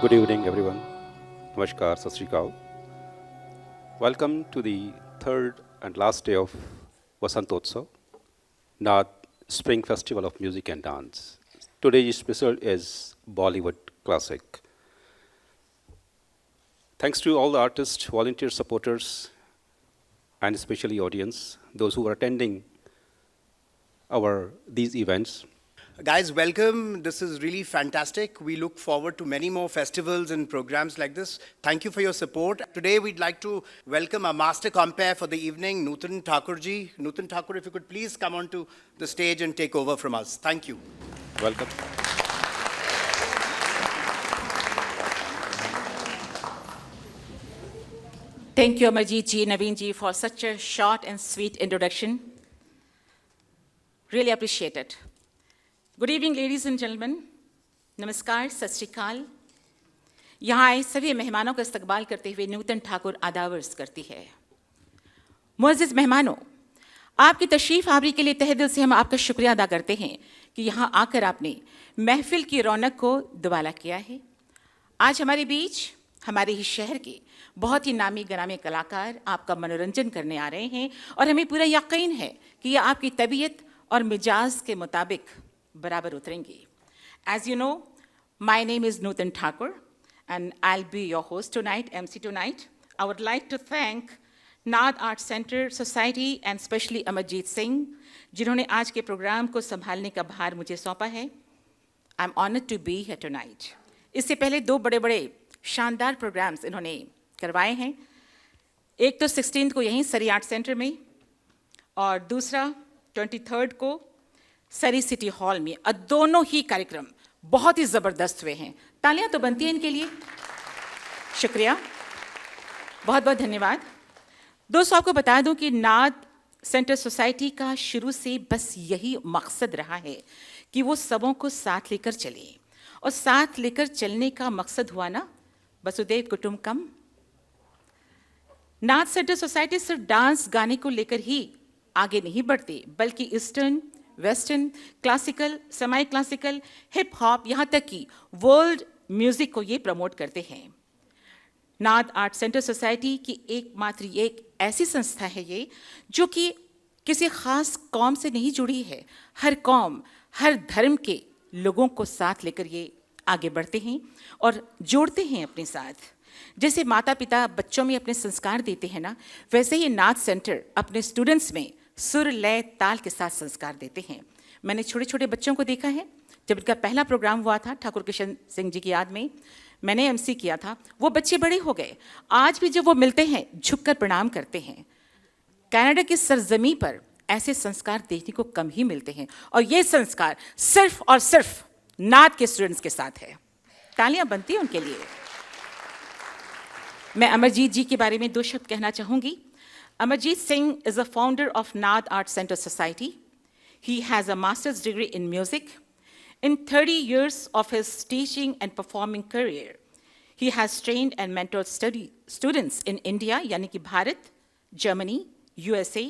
Good evening, everyone. Namaskar, Sat Sri Akal. Welcome to the third and last day of Vasantotsav, Naad Spring Festival of Music and Dance. Today's special is Bollywood Classic. Thanks to all the artists, volunteer supporters, and especially audience, those who are attending these events. Guys, welcome. This is really fantastic. We look forward to many more festivals and programs like this. Thank you for your support. Today, we'd like to welcome our master compere for the evening, Nutan Thakurji. Nutan Thakur, if you could please come onto the stage and take over from us. Thank you. Welcome. Thank you, Amarjeet ji, Naveen ji, for such a short and sweet introduction. Really appreciate it. Good evening, ladies and gentlemen. नमस्कार, सत श्री अकाल। यहाँ आए सभी मेहमानों का इस्तकबाल करते हुए नूतन ठाकुर आदाब अर्ज़ करती है। मुअज़्ज़िज़ मेहमानों, आपकी तशरीफ़ आवरी के लिए तहे दिल से हम आपका शुक्रिया अदा करते हैं कि यहाँ आकर आपने महफ़िल की रौनक को दुबाला किया है। आज हमारे बीच हमारे ही शहर के बहुत ही नामी गिरामी कलाकार आपका मनोरंजन करने आ रहे हैं और हमें पूरा यकीन है कि ये आपकी तबीयत और मिजाज के मुताबिक बराबर उतरेंगे। As you know, my name is Nutan Thakur and I'll be your host tonight, MC tonight. I would like to thank Naad Art Center Society and especially Amarjeet Singh, जिन्होंने आज के प्रोग्राम को संभालने का भार मुझे सौंपा है। I'm honored to be here tonight. इससे पहले दो बड़े-बड़े शानदार प्रोग्राम्स इन्होंने करवाए हैं। एक तो 16 को यहीं सरी आर्ट सेंटर में और दूसरा 23 को सरी सिटी हॉल में। दोनों ही कार्यक्रम बहुत ही ज़बरदस्त हुए हैं। तालियां तो बनती हैं इनके लिए। शुक्रिया, बहुत बहुत धन्यवाद। दोस्तों, आपको बता दूं कि नाद सेंटर सोसाइटी का शुरू से बस यही मकसद रहा है कि वो सबों को साथ लेकर चले और साथ लेकर चलने का मकसद हुआ ना वसुधैव कुटुंबकम। नाद सेंटर सोसाइटी सिर्फ डांस गाने को लेकर ही आगे नहीं बढ़ते, बल्कि eastern, western, classical, semi classical, hip hop, यहाँ तक कि वर्ल्ड म्यूज़िक को ये प्रमोट करते हैं। नाद आर्ट सेंटर सोसाइटी की एकमात्र एक ऐसी संस्था है ये जो कि किसी ख़ास कौम से नहीं जुड़ी है। हर कौम, हर धर्म के लोगों को साथ लेकर ये आगे बढ़ते हैं और जोड़ते हैं अपने साथ। जैसे माता पिता बच्चों में अपने संस्कार देते हैं ना, वैसे ही नाद सेंटर अपने स्टूडेंट्स में सुर, लय, ताल के साथ संस्कार देते हैं। मैंने छोटे छोटे बच्चों को देखा है। जब इनका पहला प्रोग्राम हुआ था ठाकुर किशन सिंह जी की याद में, मैंने एमसी किया था। वो बच्चे बड़े हो गए, आज भी जब वो मिलते हैं झुककर प्रणाम करते हैं। कनाडा की सरजमी पर ऐसे संस्कार देखने को कम ही मिलते हैं और ये संस्कार सिर्फ और सिर्फ नाद के स्टूडेंट्स के साथ है। तालियां बनती हैं उनके लिए। मैं अमरजीत जी के बारे में दो शब्द कहना चाहूँगी। Amarjeet Singh is a founder of Naad Art Center Society. He has a master's degree in music. In 30 years of his teaching and performing career, he has trained and mentored students in India, यानी कि Bharat, Germany, USA,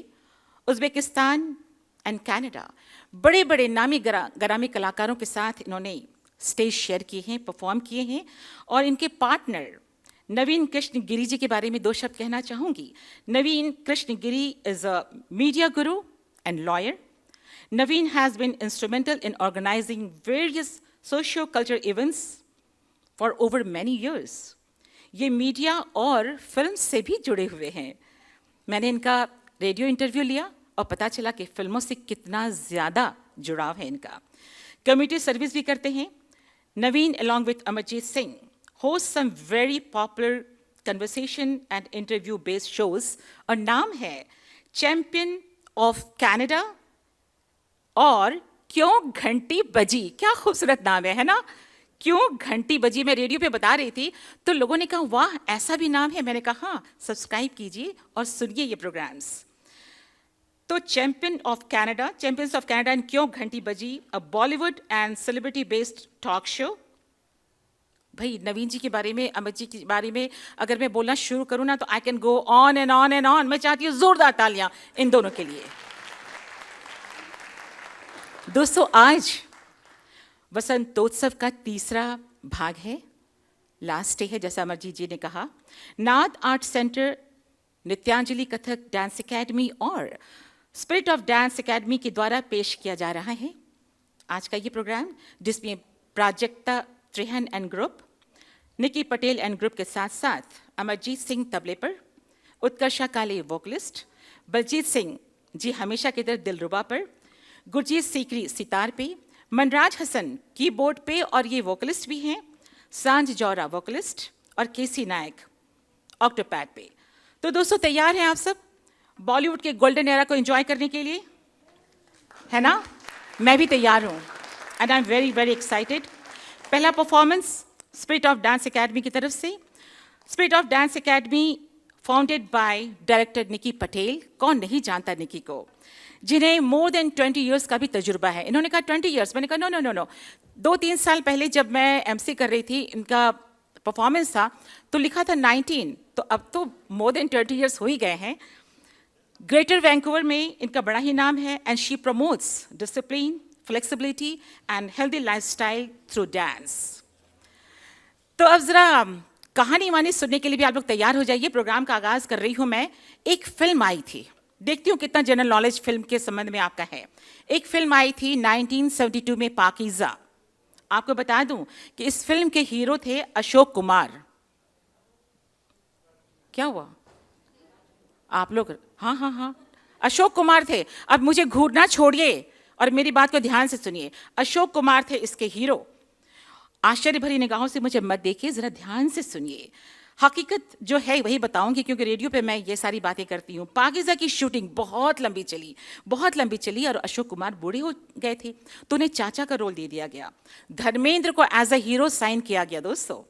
Uzbekistan and Canada. बड़े-बड़े नामी गरामी कलाकारों के साथ इन्होंने stage share किए हैं, परफॉर्म किए हैं और इनके पार्टनर नवीन कृष्ण गिरी जी के बारे में दो शब्द कहना चाहूँगी। नवीन कृष्ण गिरी is a media guru and lawyer. Naveen has been instrumental in organizing various socio-cultural events for over many years. ये मीडिया और फिल्म से भी जुड़े हुए हैं। मैंने इनका रेडियो इंटरव्यू लिया और पता चला कि फिल्मों से कितना ज़्यादा जुड़ाव है इनका। कम्युनिटी सर्विस भी करते हैं। नवीन along with Amarjeet Singh host some very popular conversation and interview based shows और नाम है चैंपियन ऑफ कनाडा और क्यों घंटी बजी। क्या खूबसूरत नाम है ना? क्यों घंटी बजी। मैं रेडियो पे बता रही थी तो लोगों ने कहा वाह ऐसा भी नाम है। मैंने कहा हाँ, सब्सक्राइब कीजिए और सुनिए ये प्रोग्राम्स। तो चैंपियंस ऑफ कनाडा एंड क्यों घंटी बजी, a Bollywood and celebrity based talk show. भाई नवीन जी के बारे में, अमित जी के बारे में अगर मैं बोलना शुरू करूँ ना तो I can go on and on and on. मैं चाहती हूँ जोरदार तालियां इन दोनों के लिए। दोस्तों, आज वसंतोत्सव का तीसरा भाग है, लास्ट डे है, जैसा अमरजीत जी ने कहा। Naad art centre, Nityanjali Kathak dance academy और स्पिरिट ऑफ डांस एकेडमी के द्वारा पेश किया जा रहा है आज का ये प्रोग्राम, जिसमें Prajakta Trihan and group, Nikki Patel and group के साथ साथ अमरजीत सिंह तबले पर, उत्कर्षा काले वोकलिस्ट, बलजीत सिंह जी हमेशा की तरह दिलरुबा पर, गुरजीत सीकरी सितार पे, मनराज हसन कीबोर्ड पे और ये वोकलिस्ट भी हैं, सांझ जौरा वोकलिस्ट और केसी नायक ऑक्टोपैड पे। तो दोस्तों, तैयार हैं आप सब बॉलीवुड के गोल्डन एरा को एंजॉय करने के लिए, है ना? मैं भी तैयार हूँ and I am very very excited. पहला performance spirit of dance academy की तरफ से। Spirit of dance academy founded by director Nikki Patel. कौन नहीं जानता निकी को, जिन्हें मोर देन 20 ईयर्स का भी तजुर्बा है। इन्होंने कहा 20 ईयर्स, मैंने कहा नो नो नो नो। 2-3 साल पहले जब मैं एमसी कर रही थी, इनका परफॉर्मेंस था तो लिखा था 19, तो अब तो मोर देन 20 ईयर्स हो ही गए हैं। ग्रेटर वैंकूवर में इनका बड़ा ही नाम है and she promotes discipline, flexibility and healthy lifestyle through dance. तो अब जरा कहानी वानी सुनने के लिए भी आप लोग तैयार हो जाइए। प्रोग्राम का आगाज कर रही हूं मैं। एक फिल्म आई थी, देखती हूँ कितना जनरल नॉलेज फिल्म के संबंध में आपका है। एक फिल्म आई थी 1972 में, पाकीज़ा। आपको बता दूं कि इस फिल्म के हीरो थे अशोक कुमार। क्या हुआ आप लोग? हाँ हाँ हाँ, अशोक कुमार थे। अब मुझे घूरना छोड़िए और मेरी बात को ध्यान से सुनिए। अशोक कुमार थे इसके हीरो। आश्चर्य भरी निगाहों से मुझे मत देखिए, जरा ध्यान से सुनिए। हकीकत जो है वही बताऊंगी, क्योंकि रेडियो पे मैं ये सारी बातें करती हूँ। पाकीज़ा की शूटिंग बहुत लंबी चली और अशोक कुमार बूढ़े हो गए थे, तो उन्हें चाचा का रोल दे दिया गया। धर्मेंद्र को एज अ हीरो साइन किया गया। दोस्तों,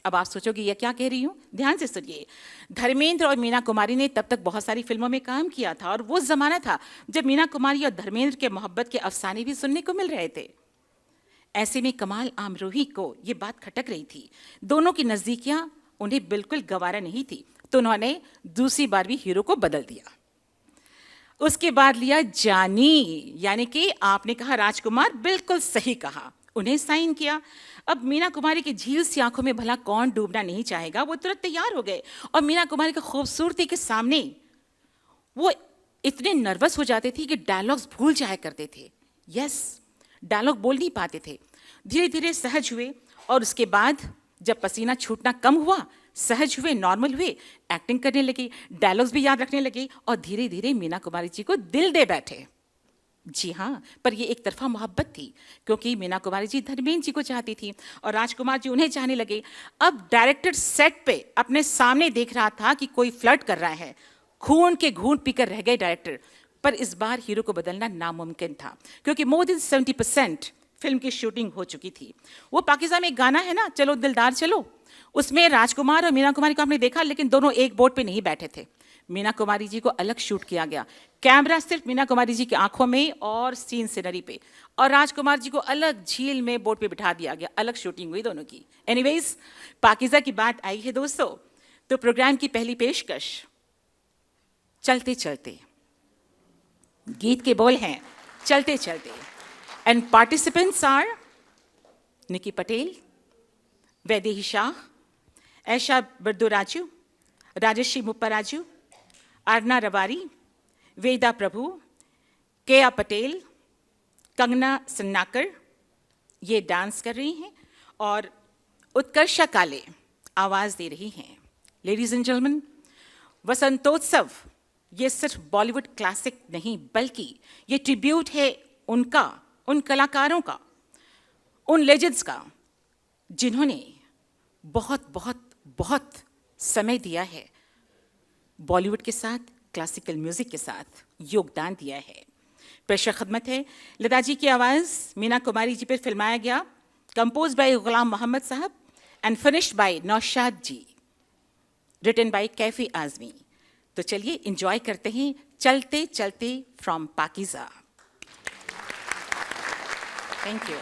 अब आप सोचोगे ये क्या कह रही हूँ, ध्यान से सुनिए। धर्मेंद्र और मीना कुमारी ने तब तक बहुत सारी फिल्मों में काम किया था और वो जमाना था जब मीना कुमारी और धर्मेंद्र के मोहब्बत के अफसाने भी सुनने को मिल रहे थे। ऐसे में कमाल आमरोही को ये बात खटक रही थी। दोनों की नजदीकियां उन्हें बिल्कुल गवारा नहीं थी, तो उन्होंने दूसरी बार भी हीरो को बदल दिया। उसके बाद लिया जानी, यानी कि आपने कहा राजकुमार, बिल्कुल सही कहा, उन्हें साइन किया। अब मीना कुमारी की झील सी आंखों में भला कौन डूबना नहीं चाहेगा। वो तुरंत तैयार हो गए और मीना कुमारी की खूबसूरती के सामने वो इतने नर्वस हो जाते थे कि डायलॉग्स भूल जाया करते थे। यस, डायलॉग बोल नहीं पाते थे। धीरे धीरे सहज हुए और उसके बाद जब पसीना छूटना कम हुआ, सहज हुए, नॉर्मल हुए, एक्टिंग करने लगी, डायलॉग्स भी याद रखने लगे और धीरे धीरे मीना कुमारी जी को दिल दे बैठे। जी हाँ, पर ये एक तरफा मोहब्बत थी, क्योंकि मीना कुमारी जी धर्मेंद्र जी को चाहती थी और राजकुमार जी उन्हें चाहने लगे। अब डायरेक्टर सेट पे अपने सामने देख रहा था कि कोई फ्लर्ट कर रहा है। खून के घूंट पीकर रह गए डायरेक्टर। पर इस बार हीरो को बदलना नामुमकिन था, क्योंकि मोर देन 70% फिल्म की शूटिंग हो चुकी थी। वो पाकिस्तान में एक गाना है ना, चलो दिलदार चलो, उसमें राजकुमार और मीना कुमारी को आपने देखा, लेकिन दोनों एक बोर्ड पे नहीं बैठे थे। मीना कुमारी जी को अलग शूट किया गया, कैमरा सिर्फ मीना कुमारी जी की आंखों में और सीन सीनरी पे, और राजकुमार जी को अलग झील में बोर्ड पे बिठा दिया गया। अलग शूटिंग हुई दोनों की। एनीवेज, पाकीज़ा की बात आई है दोस्तों, तो प्रोग्राम की पहली पेशकश चलते चलते। गीत के बोल हैं चलते चलते, and participants are Nikki Patel, Vaidehi Shah, ऐशा बर्दुराजू, राजश्री मुप्पाराजू, आरना रवारी, वेदा प्रभु, केया पटेल, कंगना सन्नाकर ये डांस कर रही हैं और उत्कर्षा काले आवाज़ दे रही हैं। लेडीज एंड जेंटलमैन, वसंतोत्सव ये सिर्फ बॉलीवुड क्लासिक नहीं, बल्कि ये ट्रिब्यूट है उनका, उन कलाकारों का, उन लेजेंड्स का, जिन्होंने बहुत बहुत बहुत समय दिया है बॉलीवुड के साथ, क्लासिकल म्यूजिक के साथ योगदान दिया है। पेशा खदमत है लता जी की आवाज़ मीना कुमारी जी पर फिल्माया गया, compose bye Ghulam Mohammad sahab and finished by Naushad ji, written by Kaifi Azmi. तो चलिए एंजॉय करते हैं चलते चलते फ्रॉम पाकीज़ा। Thank you.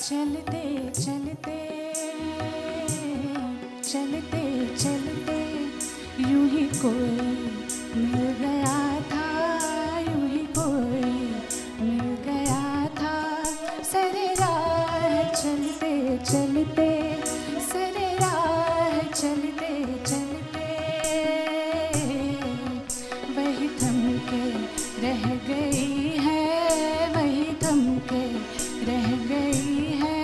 चलते चलते चलते चलते यूं ही कोई मिल गया था, यूं ही कोई मिल गया था। सरे राह चलते चलते, सरे राह चलते चलते वही थम के रह गई है, वही थम के रह गई है।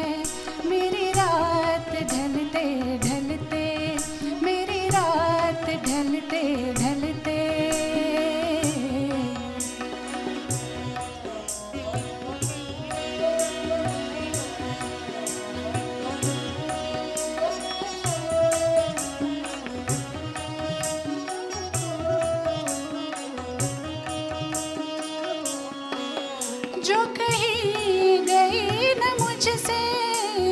मेरी रात ढलते ढलते, मेरी रात ढलते ढलते जो कहीं गई न मुझसे,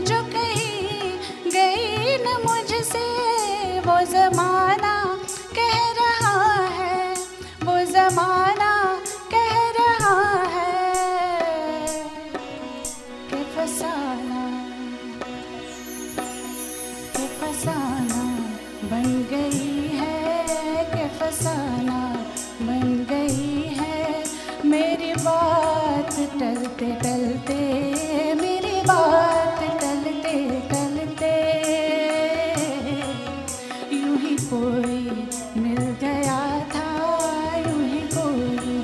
जो कहीं गई न मुझसे, वो ज़माना कह रहा है, वो ज़माना कह रहा है कि फसाना बन गई है, कि फसाना बन गई है। मेरी बात टलते टलते, मेरी बात टलते टलते यूं ही कोई मिल गया था, यूं ही कोई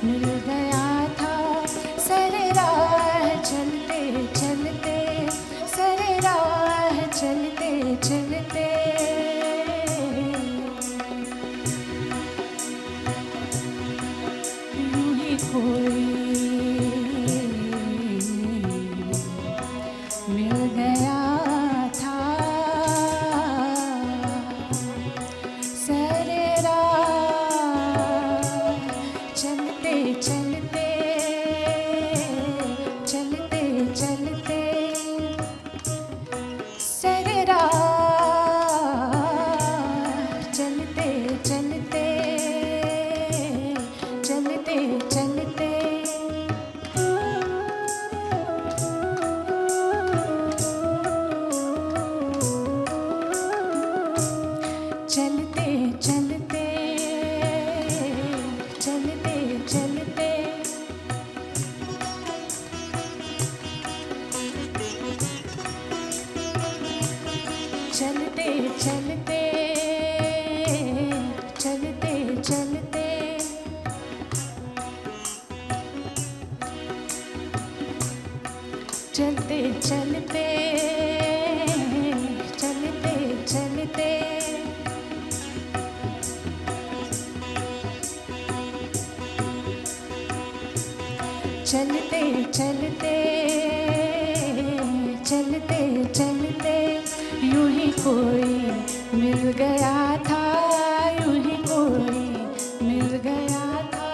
मिल गया था। सरे राह चलते चलते, सरे राह चलते चलते यूं ही कोई मिल गया था। सरे राह चलते चलते, चलते चलते सरे राह चलते चलते, चलते चलते चलते चलते, चलते चलते चलते चलते, चलते चलते चलते चलते, चलते चलते चलते चलते, चलते चलते यूं ही कोई मिल गया था, यूं ही कोई मिल गया था।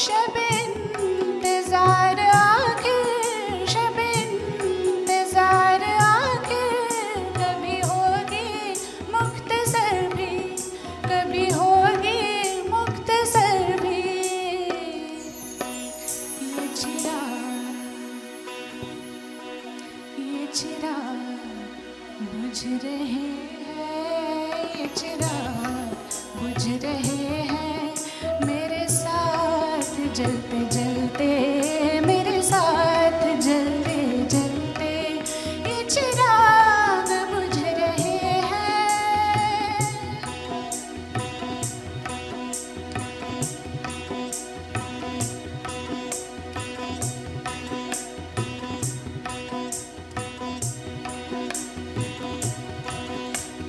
शब इंतजार आखिर, शब इंतजार आखिर कभी होगी मुख्तसर भी, कभी होगी मुख्तसर भी। ये चिराग बुझ रहे हैं, ये चिराग बुझ रहे हैं। मेरे साथ जलते जलते, मेरे साथ जलते जलते ये चिराग बुझ रहे हैं।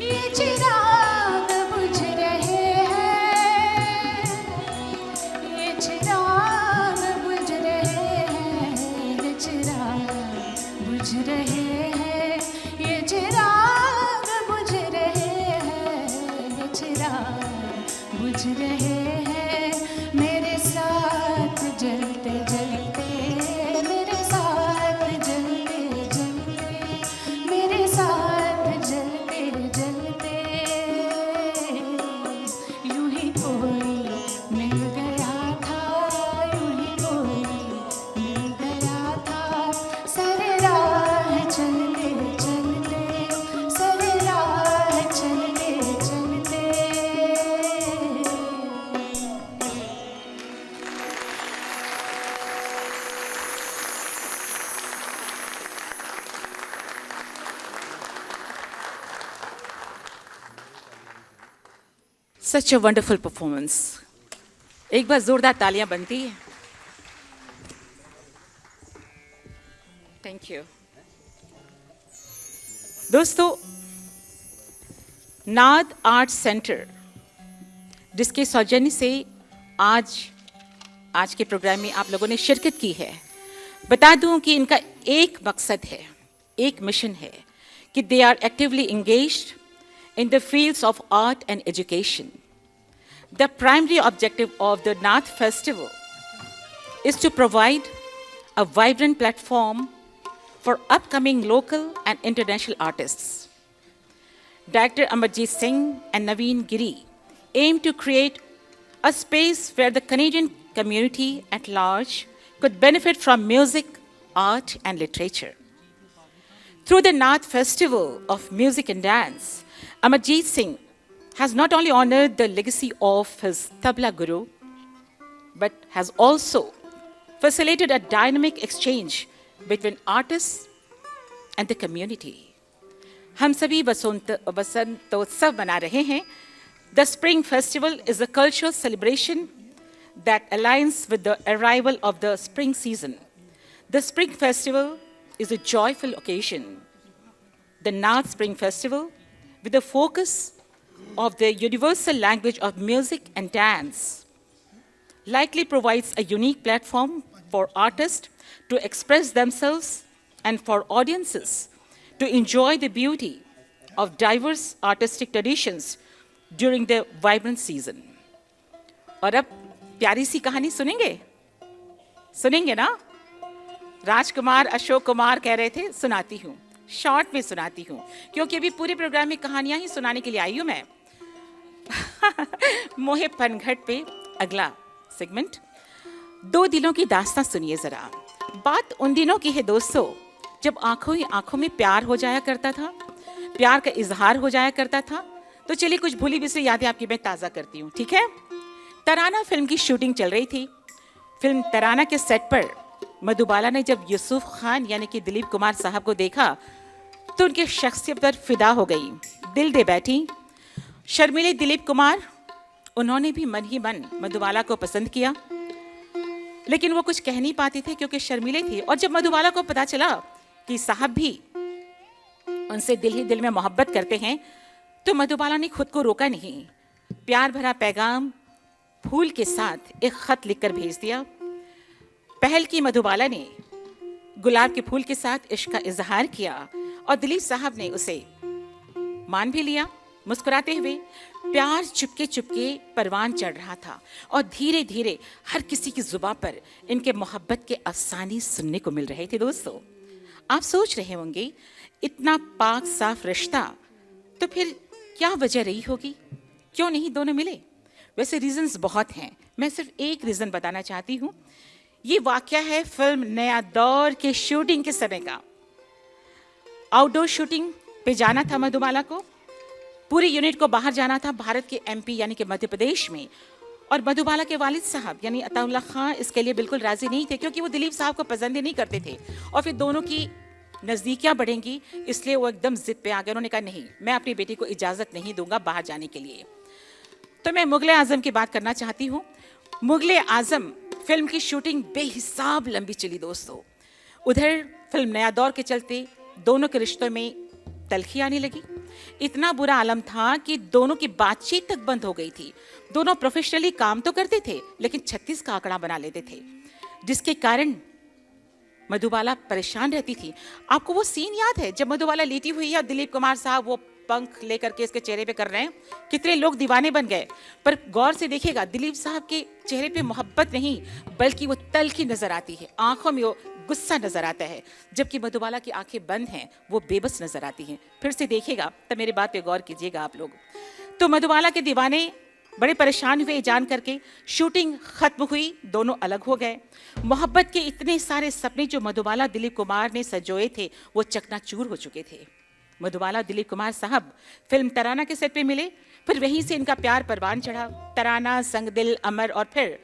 ये चिराग बुझ रहे हैं, ये चिराग बुझ रहे हैं, ये चिराग बुझ रहे हैं, ये चिराग बुझ रहे हैं, ये चिराग बुझ रहे हैं। मेरे साथ जलते जलते, मेरे साथ जलते जलते, मेरे साथ जलते जलते Such a wonderful performance. एक बार जोरदार तालियां बनती है. Thank you. दोस्तों, नाद आर्ट सेंटर जिसके सौजन्य से आज के प्रोग्राम में आप लोगों ने शिरकत की है, बता दूं कि इनका एक मकसद है, एक मिशन है कि they are actively engaged in the fields of art and education. The primary objective of the Nath Festival is to provide a vibrant platform for upcoming local and international artists. Director Amarjit Singh and Naveen Giri aim to create a space where the Canadian community at large could benefit from music, art, and literature. Through the Nath Festival of Music and Dance, Amarjit Singh has not only honored the legacy of his tabla guru, but has also facilitated a dynamic exchange between artists and the community. हम सभी वसंतोत्सव मना रहे हैं. The Spring Festival is a cultural celebration that aligns with the arrival of the spring season. The Spring Festival is a joyful occasion. The Nath Spring Festival, with the focus of the universal language of music and dance, likely provides a unique platform for artists to express themselves and for audiences to enjoy the beauty of diverse artistic traditions during the vibrant season. और अब प्यारी सी कहानी सुनेंगे ना? राजकुमार अशोक कुमार कह रहे थे सुनाती हूँ, शॉर्ट में सुनाती हूँ, क्योंकि अभी पूरे प्रोग्राम में कहानियां ही सुनाने के लिए आई हूं मैं. मोहे पनघट पे अगला सेगमेंट. दो दिलों की दास्तां सुनिए जरा. बात उन दिनों की है दोस्तों, जब आंखों ही आंखों में प्यार हो जाया करता था, प्यार का इजहार हो जाया करता था. तो चलिए कुछ भूली बिसरी यादें आपकी मैं ताज़ा करती हूँ, ठीक है? तराना फिल्म की शूटिंग चल रही थी. फिल्म तराना के सेट पर मधुबाला ने जब यूसुफ खान यानी कि दिलीप कुमार साहब को देखा तो उनकी शख्सियत पर फिदा हो गई, दिल दे बैठी. शर्मीले दिलीप कुमार, उन्होंने भी मन ही मन मधुबाला को पसंद किया, लेकिन वो कुछ कह नहीं पाते थे क्योंकि शर्मीले थे. और जब मधुबाला को पता चला कि साहब भी उनसे दिल ही दिल में मोहब्बत करते हैं, तो मधुबाला ने खुद को रोका नहीं. प्यार भरा पैगाम फूल के साथ एक खत लिखकर भेज दिया. पहल की मधुबाला ने गुलाब के फूल के साथ इश्क का इजहार किया और दिलीप साहब ने उसे मान भी लिया. मुस्कुराते हुए प्यार चुपके चुपके परवान चढ़ रहा था और धीरे धीरे हर किसी की जुबान पर इनके मोहब्बत के अफसाने सुनने को मिल रहे थे. दोस्तों, आप सोच रहे होंगे इतना पाक साफ रिश्ता, तो फिर क्या वजह रही होगी, क्यों नहीं दोनों मिले? वैसे रीजंस बहुत हैं, मैं सिर्फ एक रीजन बताना चाहती हूँ. ये वाकया है फिल्म नया दौर के शूटिंग के समय का. आउटडोर शूटिंग पे जाना था मधुबाला को. पूरी यूनिट को बाहर जाना था भारत के एमपी यानी कि मध्य प्रदेश में. और मधुबाला के वालिद साहब यानी अताउल्ला खान इसके लिए बिल्कुल राजी नहीं थे, क्योंकि वो दिलीप साहब को पसंद ही नहीं करते थे और फिर दोनों की नज़दीकियाँ बढ़ेंगी, इसलिए वो एकदम जिद पे आ गए. उन्होंने कहा नहीं, मैं अपनी बेटी को इजाज़त नहीं दूंगा बाहर जाने के लिए. तो मैं मुगले आजम की बात करना चाहती हूँ. मुगले आजम फिल्म की शूटिंग बेहिसाब लंबी चली दोस्तों. उधर फिल्म नया दौर के चलते दोनों के रिश्तों में तलखी आने लगी. इतना बुरा आलम था कि दोनों की बातचीत तक बंद हो गई थी. दोनों प्रोफेशनली काम तो करते थे लेकिन 36 का आंकड़ा बना लेते थे, जिसके कारण मधुबाला परेशान रहती थी. आपको वो सीन याद है जब मधुबाला लेटी हुई है और दिलीप कुमार साहब वो पंख लेकर के इसके चेहरे पे कर रहे हैं? कितने लोग दीवाने बन गए. पर गौर से देखिएगा, दिलीप साहब के चेहरे पे मोहब्बत नहीं बल्कि वो तलखी नजर आती है, आंखों में वो गुस्सा नजर आता है, जबकि मधुबाला की आंखें बंद हैं, वो बेबस नजर आती हैं. फिर से देखिएगा तो मेरी बात पे गौर कीजिएगा आप लोग. तो मधुबाला के दीवाने बड़े परेशान हुए जान करके. शूटिंग खत्म हुई, दोनों अलग हो गए. मोहब्बत के इतने सारे सपने जो मधुबाला दिलीप कुमार ने सजोए थे वो चकनाचूर हो चुके थे. मधुबाला दिलीप कुमार साहब फिल्म तराना के सेट पे मिले, फिर वहीं से इनका प्यार परवान चढ़ा. तराना, संग दिल, अमर और फिर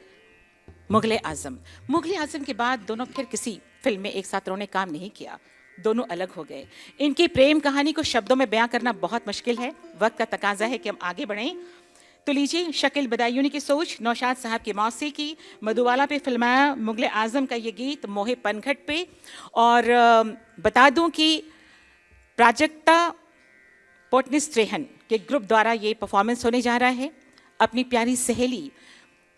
मुगले आजम. मुगले आजम के बाद दोनों फिर किसी फिल्म में एक साथ उन्होंने काम नहीं किया, दोनों अलग हो गए. इनकी प्रेम कहानी को शब्दों में बयां करना बहुत मुश्किल है, वक्त का तकाजा है कि हम आगे बढ़ें. तो लीजिए, शकील बदायूनी की सोच, नौशाद साहब की मौसीकी, मधुबाला पे फिल्माया मुगल आजम का ये गीत मोहे पनघट पे। और बता दूं कि प्राजक्ता पोटनिस्ट्रेहन के ग्रुप द्वारा ये परफॉर्मेंस होने जा रहा है। अपनी प्यारी सहेली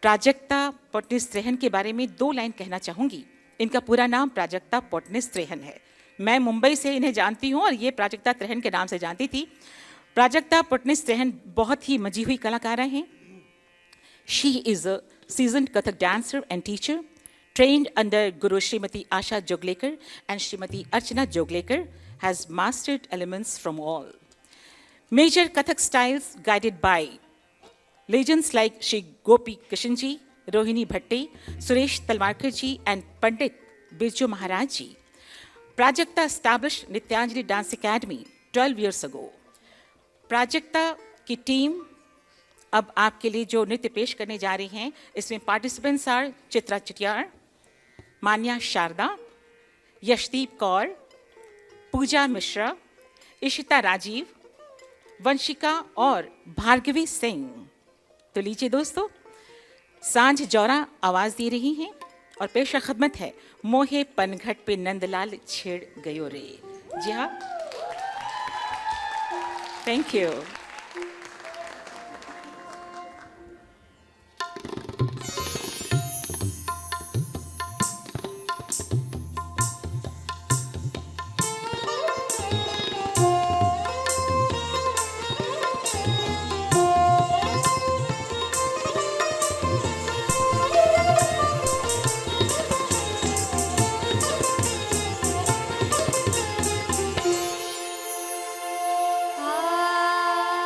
प्राजक्ता पोटनिस्ट्रेहन के बारे में 2 लाइन कहना चाहूँगी। इनका पूरा नाम प्राजक्ता पोटनिस्ट्रेहन है। मैं मुंबई से इन्हें जानती हूँ और ये प्राजक्ता त्रेहन के नाम से जानती थी। प्राजक्ता पोटनिस्ट्रेहन बहुत ही मजी हुई कलाकारा हैं। She is a seasoned Kathak dancer and teacher, trained under Guru Srimati Asha Joglekar and Srimati Archana Joglekar, has mastered elements from all major Kathak styles, guided by legends like Shri Gopi Kishanji, Rohini Bhatte, Suresh Talwarkar ji, and Pandit Birju Maharaj ji. Prajakta established Nityanjali Dance Academy 12 years ago. Prajakta की team अब आपके लिए जो नृत्य पेश करने जा रही हैं, इसमें पार्टिसिपेंट्स आर चित्रा चिटियार, मान्या शारदा, यशदीप कौर, पूजा मिश्रा, इशिता राजीव, वंशिका और भार्गवी सिंह। तो लीजिए दोस्तों, सांझ जौरा आवाज दे रही हैं और पेशा खदमत है मोहे पनघट पे नंदलाल छेड़ गयो रे। जी हाँ, thank you. Ah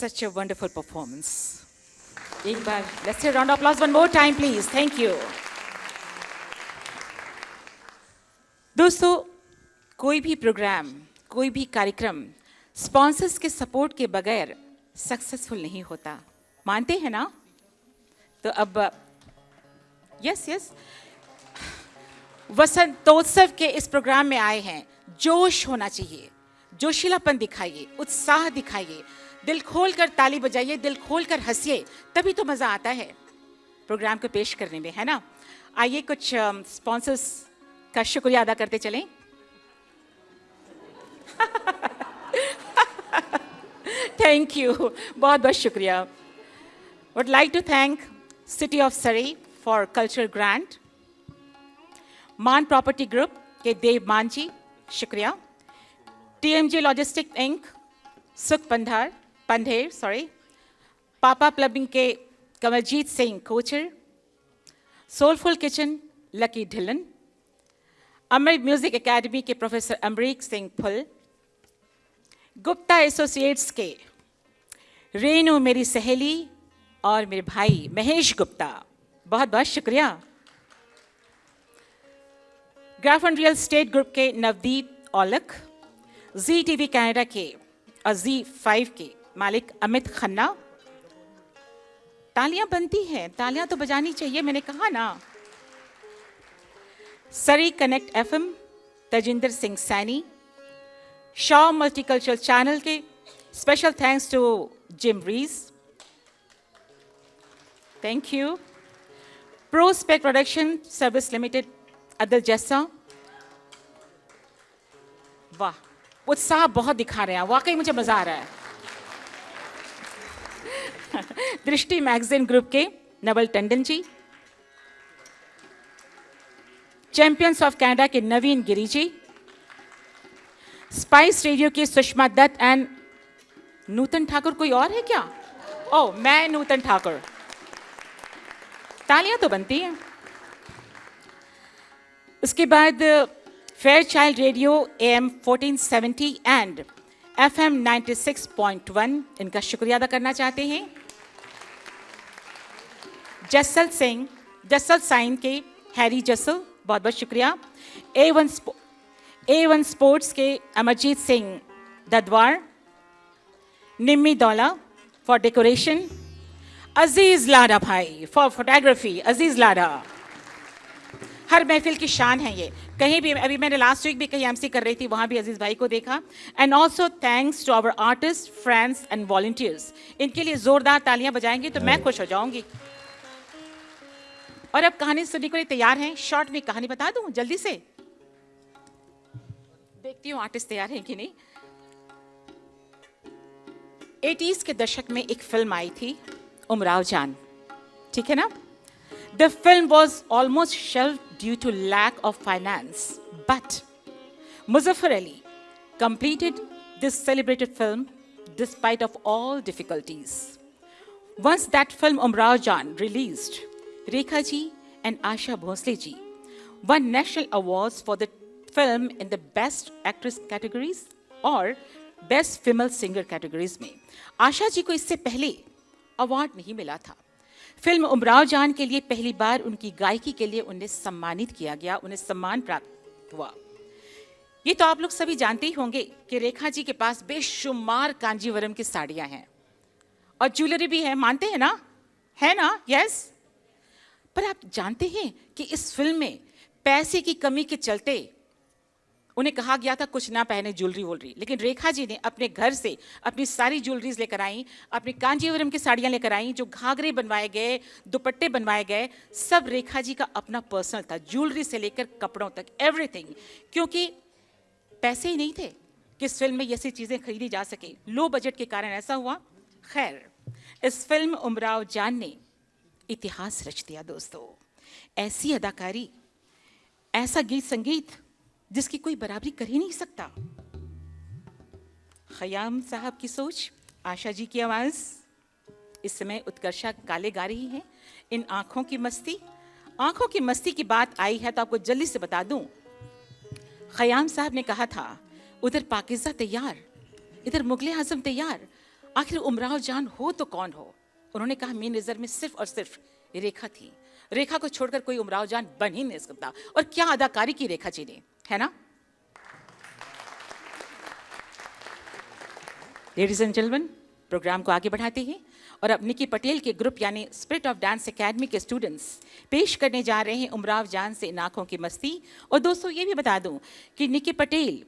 such a wonderful performance. एक बार let's say round of applause one more time please. Thank you. दोस्तों, कोई भी प्रोग्राम, कोई भी कार्यक्रम स्पॉन्सर्स के सपोर्ट के बगैर सक्सेसफुल नहीं होता. मानते हैं ना? तो अब यस वसंतोत्सव के इस प्रोग्राम में आए हैं. जोश होना चाहिए, जोशीलापन दिखाइए, उत्साह दिखाइए, दिल खोल कर ताली बजाइए, दिल खोल कर हंसिए, तभी तो मज़ा आता है प्रोग्राम को पेश करने में, है ना? आइए कुछ स्पॉन्सर्स का शुक्रिया अदा करते चलें. थैंक यू, बहुत बहुत शुक्रिया. Would like to thank city of Surrey for cultural grant, Maan property group के देव मान जी, शुक्रिया. TMG लॉजिस्टिक इंक, सुख पंधेर, पापा प्लबिंग के Kamaljeet Singh Kochar, soulful kitchen Lucky Dhillon, Amar music academy के प्रोफेसर अमरीक सिंह फुल, गुप्ता एसोसिएट्स के रेनू मेरी सहेली और मेरे भाई महेश गुप्ता, बहुत बहुत शुक्रिया. Graph and real estate group के नवदीप औलख, ZTV कनाडा के और Z5 के मालिक अमित खन्ना. तालियां बनती हैं, तालियां तो बजानी चाहिए, मैंने कहा ना. Surrey connect FM Tajinder Singh Saini, Shaw multicultural channel के special thanks to Jim Rees, thank you. Prospect production service limited Adil Jassa, वाह उत्साह बहुत दिखा रहे हैं, वाकई मुझे मजा आ रहा है. दृष्टि मैगजीन ग्रुप के Naval Tandon ji, champions of Canada के नवीन गिरी जी, स्पाइस रेडियो की सुषमा दत्त एंड नूतन ठाकुर. कोई और है क्या? ओह, मैं नूतन ठाकुर. तालियां तो बनती हैं. उसके बाद fair child radio AM 1470 and FM 96.1, इनका शुक्रिया अदा करना चाहते हैं. जसल साइन के हैरी जसल, बहुत बहुत शुक्रिया. A1 स्पोर्ट्स के अमरजीत सिंह ददवार, निम्मी दौला फॉर डेकोरेशन, अजीज लाडा भाई फॉर फोटोग्राफी. अजीज लाडा हर महफिल की शान है ये. कहीं भी, अभी मैंने लास्ट वीक भी कहीं MC कर रही थी, वहाँ भी अजीज भाई को देखा. And also thanks to our artist friends and volunteers. इनके लिए जोरदार तालियां बजाएंगे तो मैं खुश हो जाऊंगी. और अब कहानी सुनने के लिए तैयार हैं? शॉर्ट में कहानी बता दूं जल्दी से, देखती हूँ आर्टिस्ट तैयार हैं कि नहीं. 80s के दशक में एक फिल्म आई थी उमराव जान, ठीक है ना? The film was almost shelved due to lack of finance, but Muzaffar Ali completed this celebrated film despite of all difficulties. Once that film Umrao Jaan released, Rekha ji and Asha Bhosle ji won national awards for the film in the Best Actress categories or Best Female Singer categories में. आशा जी को इससे पहले award नहीं मिला था. Film Umrao जान के लिए पहली बार उनकी गायकी के लिए उन्हें सम्मानित किया गया, उन्हें सम्मान प्राप्त हुआ. ये तो आप लोग सभी जानते ही होंगे कि रेखा जी के पास बेशुमार कांजीवरम की साड़ियां हैं और ज्वेलरी भी है. मानते हैं ना? है ना? यस. पर आप जानते हैं कि इस फिल्म में पैसे की कमी के चलते उन्हें कहा गया था कुछ ना पहने ज्वेलरी वोलरी, लेकिन रेखा जी ने अपने घर से अपनी सारी ज्वेलरीज लेकर आई, अपनी कांजीवरम की साड़ियाँ लेकर आई, जो घाघरे बनवाए गए, दुपट्टे बनवाए गए, सब रेखा जी का अपना पर्सनल था, ज्वेलरी से लेकर कपड़ों तक, एवरीथिंग. क्योंकि पैसे ही नहीं थे कि इस फिल्म में ऐसी चीज़ें खरीदी जा सके. लो बजट के कारण ऐसा हुआ. खैर, इस फिल्म उमराव जान ने इतिहास रच दिया दोस्तों. ऐसी अदाकारी, ऐसा गीत संगीत जिसकी कोई बराबरी कर ही नहीं सकता. खयाम साहब की सोच, आशा जी की आवाज़. इस समय उत्कर्षा काले गा रही हैं. इन आँखों की मस्ती की बात आई है तो आपको जल्दी से बता दूं. खयाम साहब ने कहा था, उधर पाकिज़ा तैयार, इधर मुगले आज़म तैयार, आखिर उमराव जान हो तो कौन हो? उन्होंने कहा मेरी नज़र में सिर्फ और सिर्फ रेखा थी। रेखा को छोड़कर कोई उमराव जान बन ही नहीं सकता। और क्या अदाकारी की रेखा जी ने, है ना? लेडीज एंड जेंटलमैन, प्रोग्राम को आगे बढ़ाते हैं और अब निकी पटेल के ग्रुप यानी स्पिरिट ऑफ डांस एकेडमी के स्टूडेंट्स पेश करने जा रहे हैं उमराव जान से इन आँखों की मस्ती। और दोस्तों ये भी बता दूं कि Nikki Patel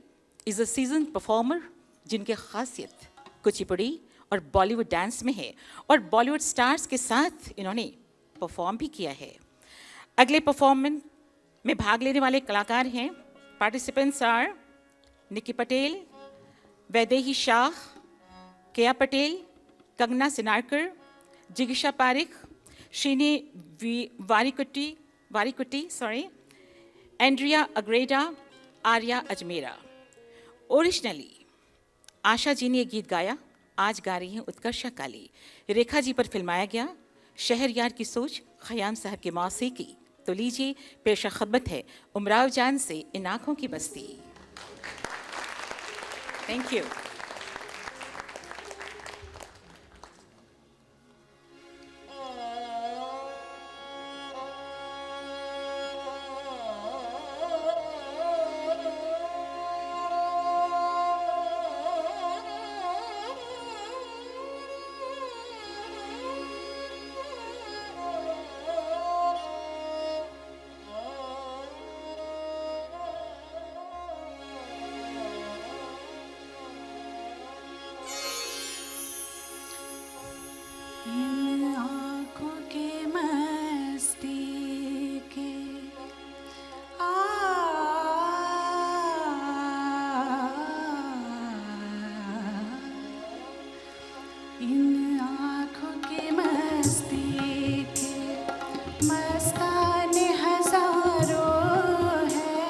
is a season performer जिनकी खासियत कुचिपुड़ी और बॉलीवुड डांस में है और बॉलीवुड स्टार्स के साथ इन्होंने परफॉर्म भी किया है। अगले परफॉर्मेंस में भाग लेने वाले कलाकार हैं, पार्टिसिपेंट्स आर निकी पटेल, वैदेही शाह, केया पटेल, कंगना सिनारकर, जिगिशा Parikh, Shrini Varikutty, Andrea Agreda, Arya Ajmera. Originally Asha ji ने ये गीत गाया, आज गा रही हैं उत्कर्षा काली। रेखा जी पर फिल्माया गया शहरयार की सोच, खयाम साहब की मौसीकी। तो लीजिए पेशा खदमत है उमराव जान से इन आँखों की मस्ती। Thank you. इन आँखों के मस्ती के इन आँखों के मस्ती के मस्ताने हजारों है,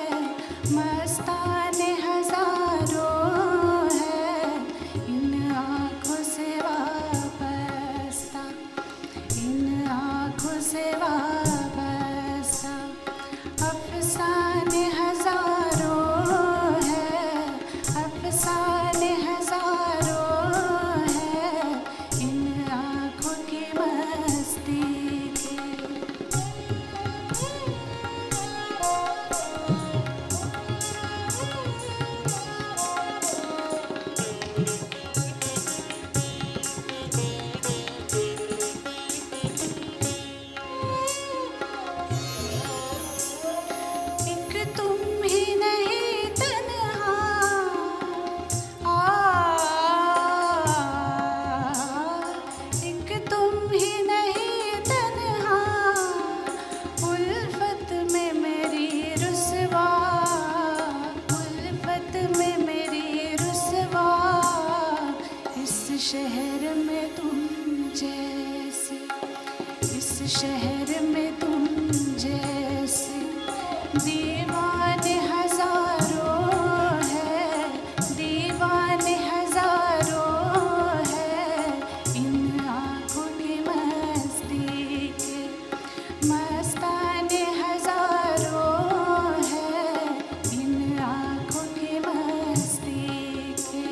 मस्ताने हजारों है। इन आँखों से वाबस्ता, इन आँखों से वाबस्ता अफसाने हजारों है, अफसाने हजारों है। इन आँखों की मस्ती के एक तुम ही नहीं तन्हा, एक तुम ही नहीं तन्हा। उल्फत में मेरी रुसवा, उल्फत में मेरी रुसवा। इस शहर में तुम जैसे, इस शहर में तुम जैसे दीवाने हजारों है, दीवाने हजारों है। इन आँखों की मस्ती के मस्ताने हजारों है। इन आँखों की मस्ती के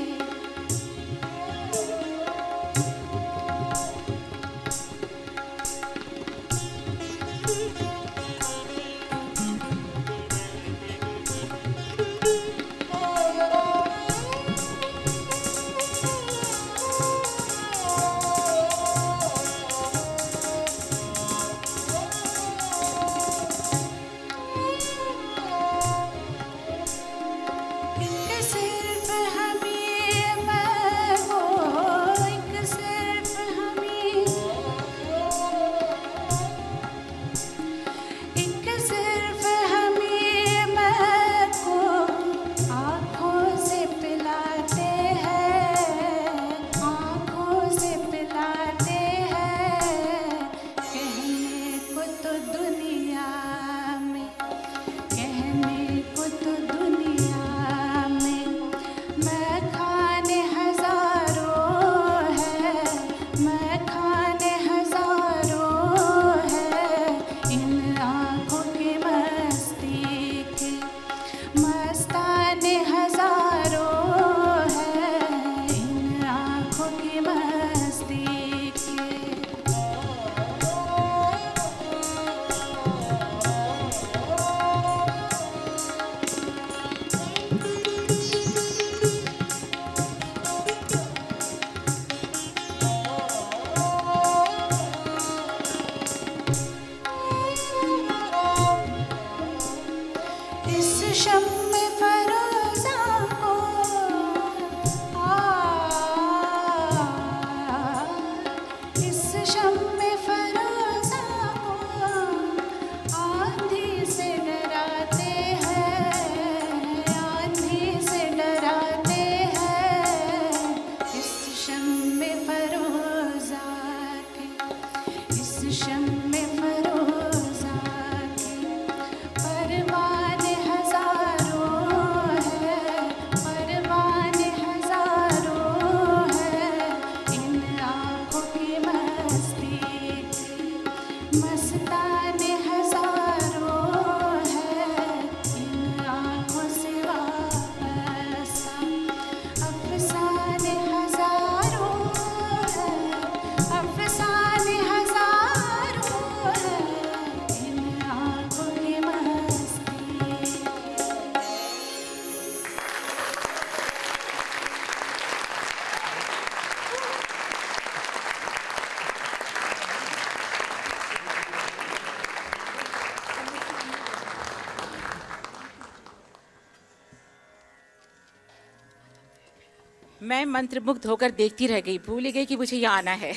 मैं मंत्रमुग्ध होकर देखती रह गई, भूल ही गई कि मुझे यहाँ आना है।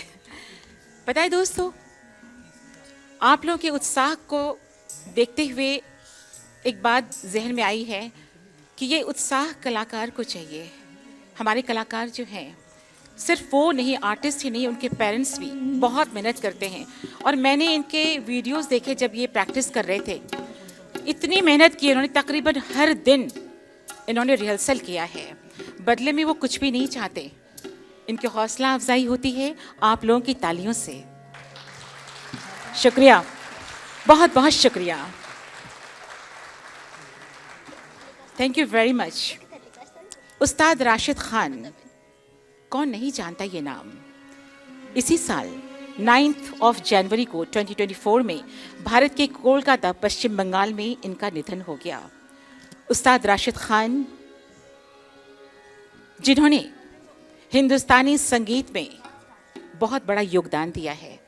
पता है दोस्तों, आप लोगों के उत्साह को देखते हुए एक बात जहन में आई है कि ये उत्साह कलाकार को चाहिए। हमारे कलाकार जो हैं, सिर्फ वो नहीं, आर्टिस्ट ही नहीं, उनके पेरेंट्स भी बहुत मेहनत करते हैं। और मैंने इनके वीडियोस देखे जब ये प्रैक्टिस कर रहे थे, इतनी मेहनत की इन्होंने, तकरीबन हर दिन इन्होंने रिहर्सल किया है। बदले में वो कुछ भी नहीं चाहते, इनकी हौसला अफजाई होती है आप लोगों की तालियों से। शुक्रिया, बहुत बहुत शुक्रिया, थैंक यू वेरी मच। उस्ताद राशिद खान, कौन नहीं जानता ये नाम। इसी साल 9 जनवरी को 2024 में भारत के कोलकाता, पश्चिम बंगाल में इनका निधन हो गया। उस्ताद राशिद खान, जिन्होंने हिंदुस्तानी संगीत में बहुत बड़ा योगदान दिया है,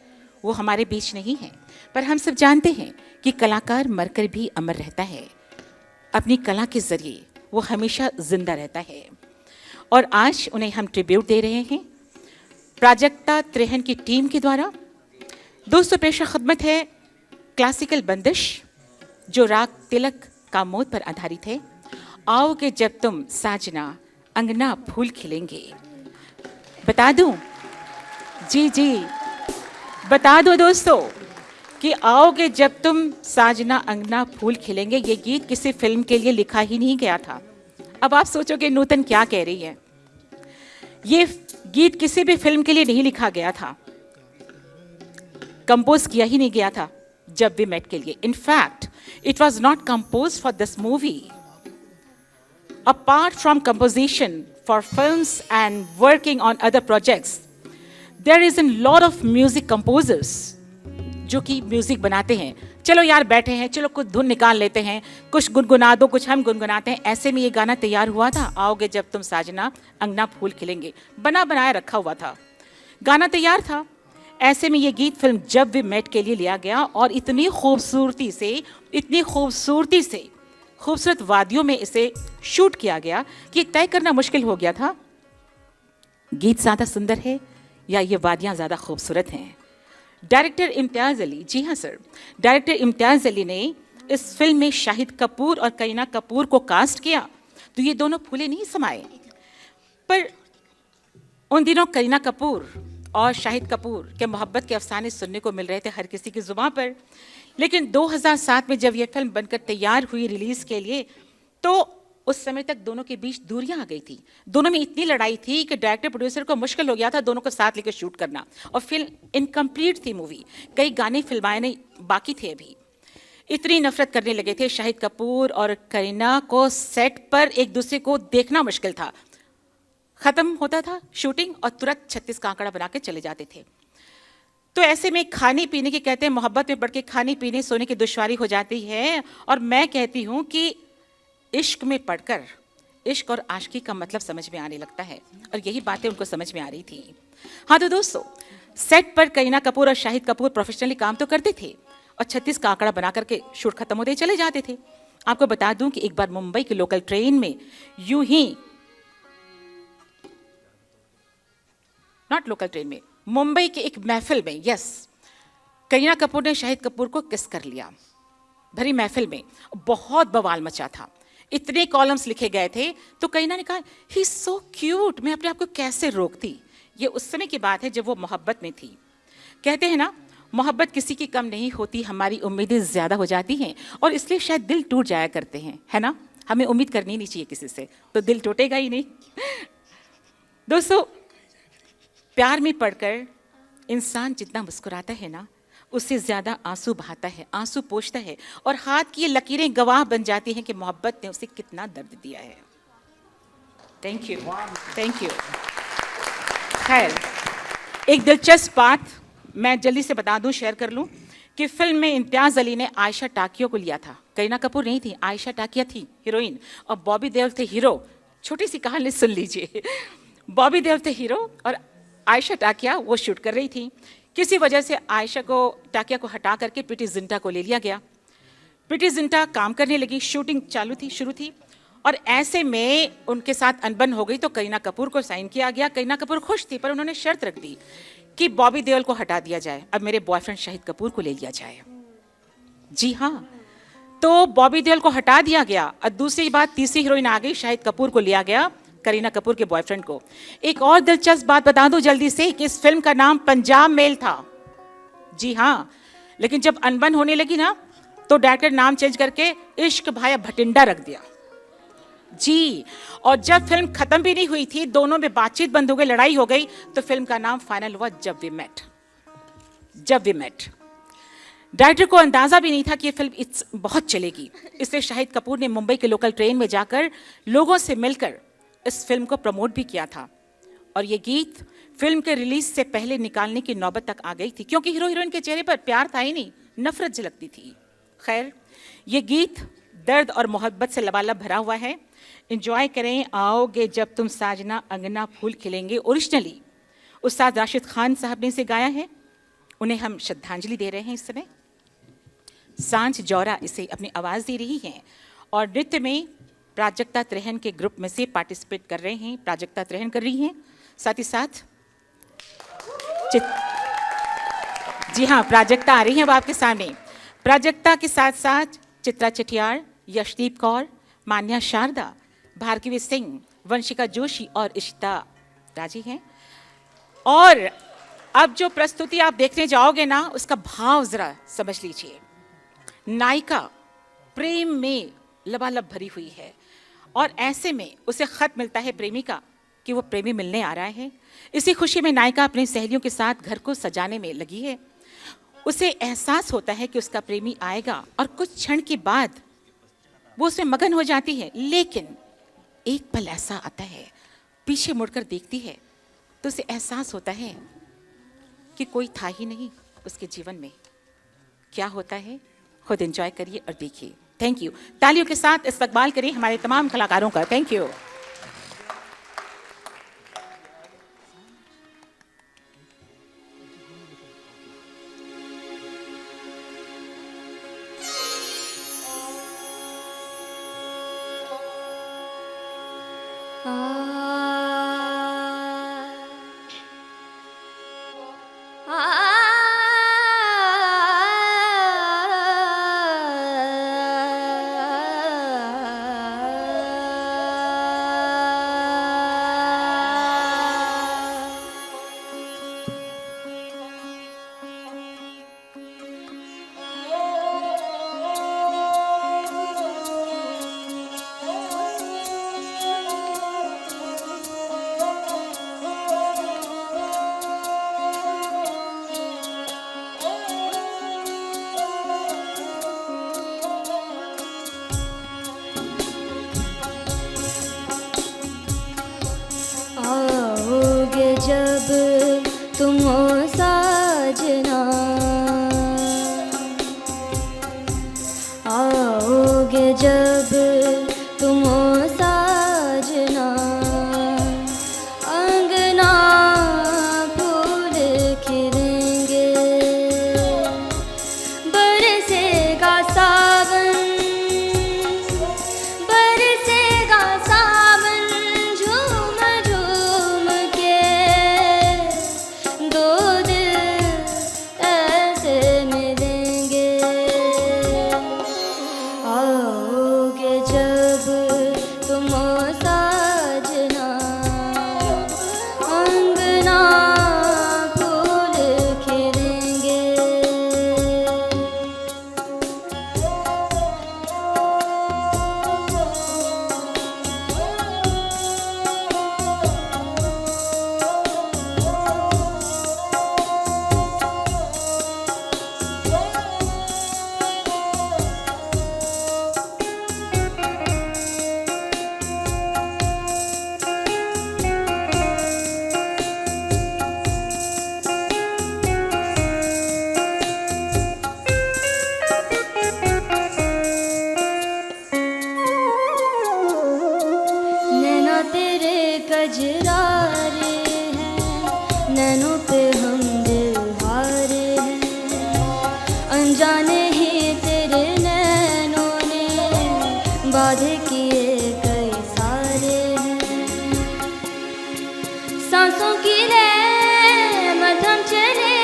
वो हमारे बीच नहीं है, पर हम सब जानते हैं कि कलाकार मरकर भी अमर रहता है। अपनी कला के जरिए वो हमेशा जिंदा रहता है। और आज उन्हें हम ट्रिब्यूट दे रहे हैं प्राजक्ता त्रेहन की टीम के द्वारा। दोस्तों, पेशा खिदमत है क्लासिकल बंदिश, जो राग तिलक कामोद पर आधारित है। आओगे जब तुम साजना, अंगना फूल खिलेंगे। बता दूं, जी बता दो दोस्तों कि आओगे जब तुम साजना, अंगना फूल खिलेंगे, ये गीत किसी फिल्म के लिए लिखा ही नहीं गया था। अब आप सोचोगे नूतन क्या कह रही है। ये गीत किसी भी फिल्म के लिए नहीं लिखा गया था, कंपोज किया ही नहीं गया था जब वी मेट के लिए। In fact it was not compose for this movie. Apart from composition for films and working on other projects, there is an lot of music composers जो कि म्यूजिक बनाते हैं। चलो यार बैठे हैं, चलो कुछ धुन निकाल लेते हैं, कुछ गुनगुना दो, कुछ हम गुनगुनाते हैं। ऐसे में ये गाना तैयार हुआ था, आओगे जब तुम साजना, अंगना फूल खिलेंगे, बना बनाया रखा हुआ था, गाना तैयार था। ऐसे में ये गीत फिल्म जब वी मेट के लिए लिया गया और इतनी खूबसूरती से खूबसूरत वादियों में इसे शूट किया गया कि तय करना मुश्किल हो गया था, गीत ज़्यादा सुंदर है या ये वादियाँ ज़्यादा खूबसूरत हैं। डायरेक्टर इम्तियाज़ अली, जी हाँ सर, डायरेक्टर इम्तियाज़ अली ने इस फिल्म में शाहिद कपूर और करीना कपूर को कास्ट किया तो ये दोनों फूले नहीं समाए। पर उन दिनों करीना कपूर और शाहिद कपूर के मोहब्बत के अफसाने सुनने को मिल रहे थे हर किसी की जुबान पर। लेकिन 2007 में जब यह फिल्म बनकर तैयार हुई रिलीज़ के लिए, तो उस समय तक दोनों के बीच दूरियां आ गई थी। दोनों में इतनी लड़ाई थी कि डायरेक्टर प्रोड्यूसर को मुश्किल हो गया था दोनों को साथ लेकर शूट करना, और फिल्म इनकम्प्लीट थी मूवी, कई गाने फिल्माने बाकी थे अभी। इतनी नफरत करने लगे थे शाहिद कपूर और करीना को, सेट पर एक दूसरे को देखना मुश्किल था। ख़त्म होता था शूटिंग और तुरंत 36 का आंकड़ा बना के चले जाते थे। तो ऐसे में खाने पीने की, कहते हैं मोहब्बत में बढ़ के खाने पीने सोने की दुश्वारी हो जाती है। और मैं कहती हूँ कि इश्क में पढ़कर इश्क और आशिकी का मतलब समझ में आने लगता है, और यही बातें उनको समझ में आ रही थी। हाँ तो दोस्तों, सेट पर करीना कपूर और शाहिद कपूर प्रोफेशनली काम तो करते थे और 36 का आंकड़ा बना करके शूट खत्म होते चले जाते थे। आपको बता दूं कि एक बार मुंबई की लोकल ट्रेन में यूं ही, नॉट लोकल ट्रेन में, मुंबई के एक महफिल में, यस, करीना कपूर ने शाहिद कपूर को किस कर लिया भरी महफिल में। बहुत बवाल मचा था, इतने कॉलम्स लिखे गए थे। तो करीना ने कहा ही इज सो क्यूट, मैं अपने आप को कैसे रोकती। ये उस समय की बात है जब वो मोहब्बत में थी। कहते हैं ना, मोहब्बत किसी की कम नहीं होती, हमारी उम्मीदें ज़्यादा हो जाती हैं और इसलिए शायद दिल टूट जाया करते हैं, है ना। हमें उम्मीद करनी नहीं चाहिए किसी से, तो दिल टूटेगा ही नहीं। दोस्तों, प्यार में पड़कर इंसान जितना मुस्कुराता है ना, उससे ज़्यादा आंसू बहाता है, आंसू पोंछता है, और हाथ की ये लकीरें गवाह बन जाती हैं कि मोहब्बत ने उसे कितना दर्द दिया है। Thank you, thank you. खैर, एक दिलचस्प बात मैं जल्दी से बता दूं, शेयर कर लूं कि फिल्म में इम्तियाज़ अली ने आयशा टाकिया को लिया था। करीना कपूर नहीं थी, आयशा टाकिया थी हीरोइन और बॉबी देओल थे हीरो। छोटी सी कहानी सुन लीजिए। बॉबी देओल थे हीरो और आयशा टाकिया वो शूट कर रही थी। किसी वजह से आयशा को, टाकिया को हटा करके प्रीति जिंटा को ले लिया गया। प्रीति जिंटा काम करने लगी, शूटिंग चालू थी, शुरू थी, और ऐसे में उनके साथ अनबन हो गई तो करीना कपूर को साइन किया गया। करीना कपूर खुश थी, पर उन्होंने शर्त रख दी कि बॉबी देओल को हटा दिया जाए, अब मेरे बॉयफ्रेंड शाहिद कपूर को ले लिया जाए। जी हाँ, तो बॉबी देओल को हटा दिया गया और दूसरी बात, तीसरी हीरोइन आ गई, शाहिद कपूर को लिया गया, करीना कपूर के बॉयफ्रेंड को। एक और दिलचस्प बात बता दूं जल्दी से कि इस फिल्म का नाम पंजाब मेल था। जी हाँ, लेकिन जब अनबन होने लगी ना तो डायरेक्टर नाम चेंज करके इश्क भाया भटिंडा रख दिया। जी, और जब फिल्म खत्म भी नहीं हुई थी, दोनों में बातचीत बंद हो गई, लड़ाई हो गई, तो फिल्म का नाम फाइनल हुआ जब वी मेट। जब वी मेट। डायरेक्टर को अंदाजा भी नहीं था कि ये फिल्म बहुत चलेगी, इसलिए शाहिद कपूर ने मुंबई के लोकल ट्रेन में जाकर लोगों से मिलकर इस फिल्म को प्रमोट भी किया था। और ये गीत फिल्म के रिलीज से पहले निकालने की नौबत तक आ gई थी, क्योंकि हीरो हीरोइन के चेहरे पर प्यार था ही नहीं, नफरत झलकती थी। खैर, ये गीत दर्द और मोहब्बत से लबालब भरा हुआ है। एंजॉय करें, आओगे जब तुम साजना अंगना फूल खिलेंगे। ओरिजिनली उस्ताद राशिद खान साहब ने इसे गाया है, उन्हें हम श्रद्धांजलि दे रहे हैं। इस समय सांझ जौरा इसे अपनी आवाज़ दे रही हैं और नृत्य में प्राजक्ता त्रेहन के ग्रुप में से पार्टिसिपेट कर रहे हैं, प्राजक्ता त्रेहन कर रही हैं, साथ ही साथ जी हाँ, प्राजक्ता आ रही हैं अब आपके सामने। प्राजक्ता के साथ साथ चित्रा चटियार, यशदीप कौर, मान्या शारदा, भार्गवी सिंह, वंशिका जोशी और इशिता राजी हैं। और अब जो प्रस्तुति आप देखने जाओगे ना, उसका भाव जरा समझ लीजिए। नायिका प्रेम में लबालब भरी हुई है और ऐसे में उसे खत मिलता है प्रेमी का कि वो प्रेमी मिलने आ रहा है। इसी खुशी में नायिका अपनी सहेलियों के साथ घर को सजाने में लगी है। उसे एहसास होता है कि उसका प्रेमी आएगा और कुछ क्षण के बाद वो उसमें मगन हो जाती है, लेकिन एक पल ऐसा आता है, पीछे मुड़कर देखती है तो उसे एहसास होता है कि कोई था ही नहीं उसके जीवन में। क्या होता है, खुद एंजॉय करिए और देखिए। Thank you. तालियों के साथ इस्तकबाल करिए हमारे तमाम कलाकारों का। Thank you. आओगे जब तुम हो साजना, आओगे जब तुम हो साजना, अंगना फूल खिलेंगे, बरसेगा सावन, बरसेगा सावन, झूम झूम के दो दिल सांसों की ले मध्यम चले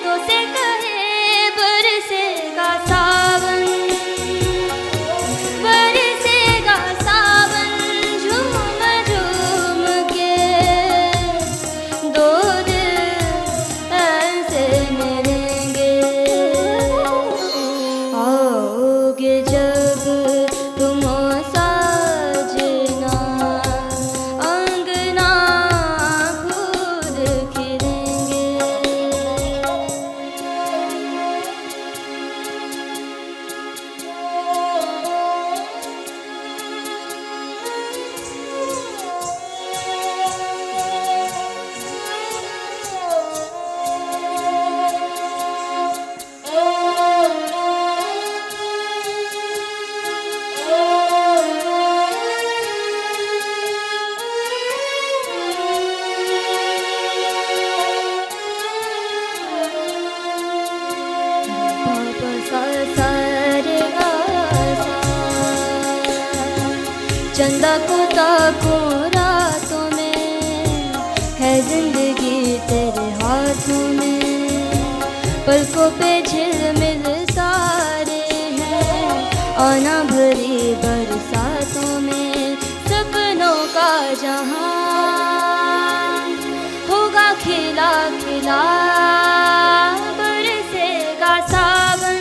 तो से कहे बरसेगा सावन, बरसेगा सावन झूम झूम के दो दिल ऐसे मिलेंगे। आओगे जब तुम साजना अंगना फूल खिलेंगे। पापा सा सा रे गा सा, चंदा को ताकों रातों में है जिंदगी तेरे हाथों में, पलकों पे झिलमिल सारे हैं आना भरी बरसातों में। सपनों का जहां होगा खिला खिला बरसेगा सावन,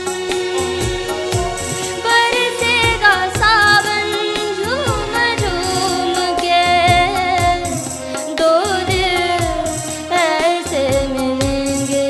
बरसेगा सावन झूम झूम के दो दिल ऐसे मिलेंगे।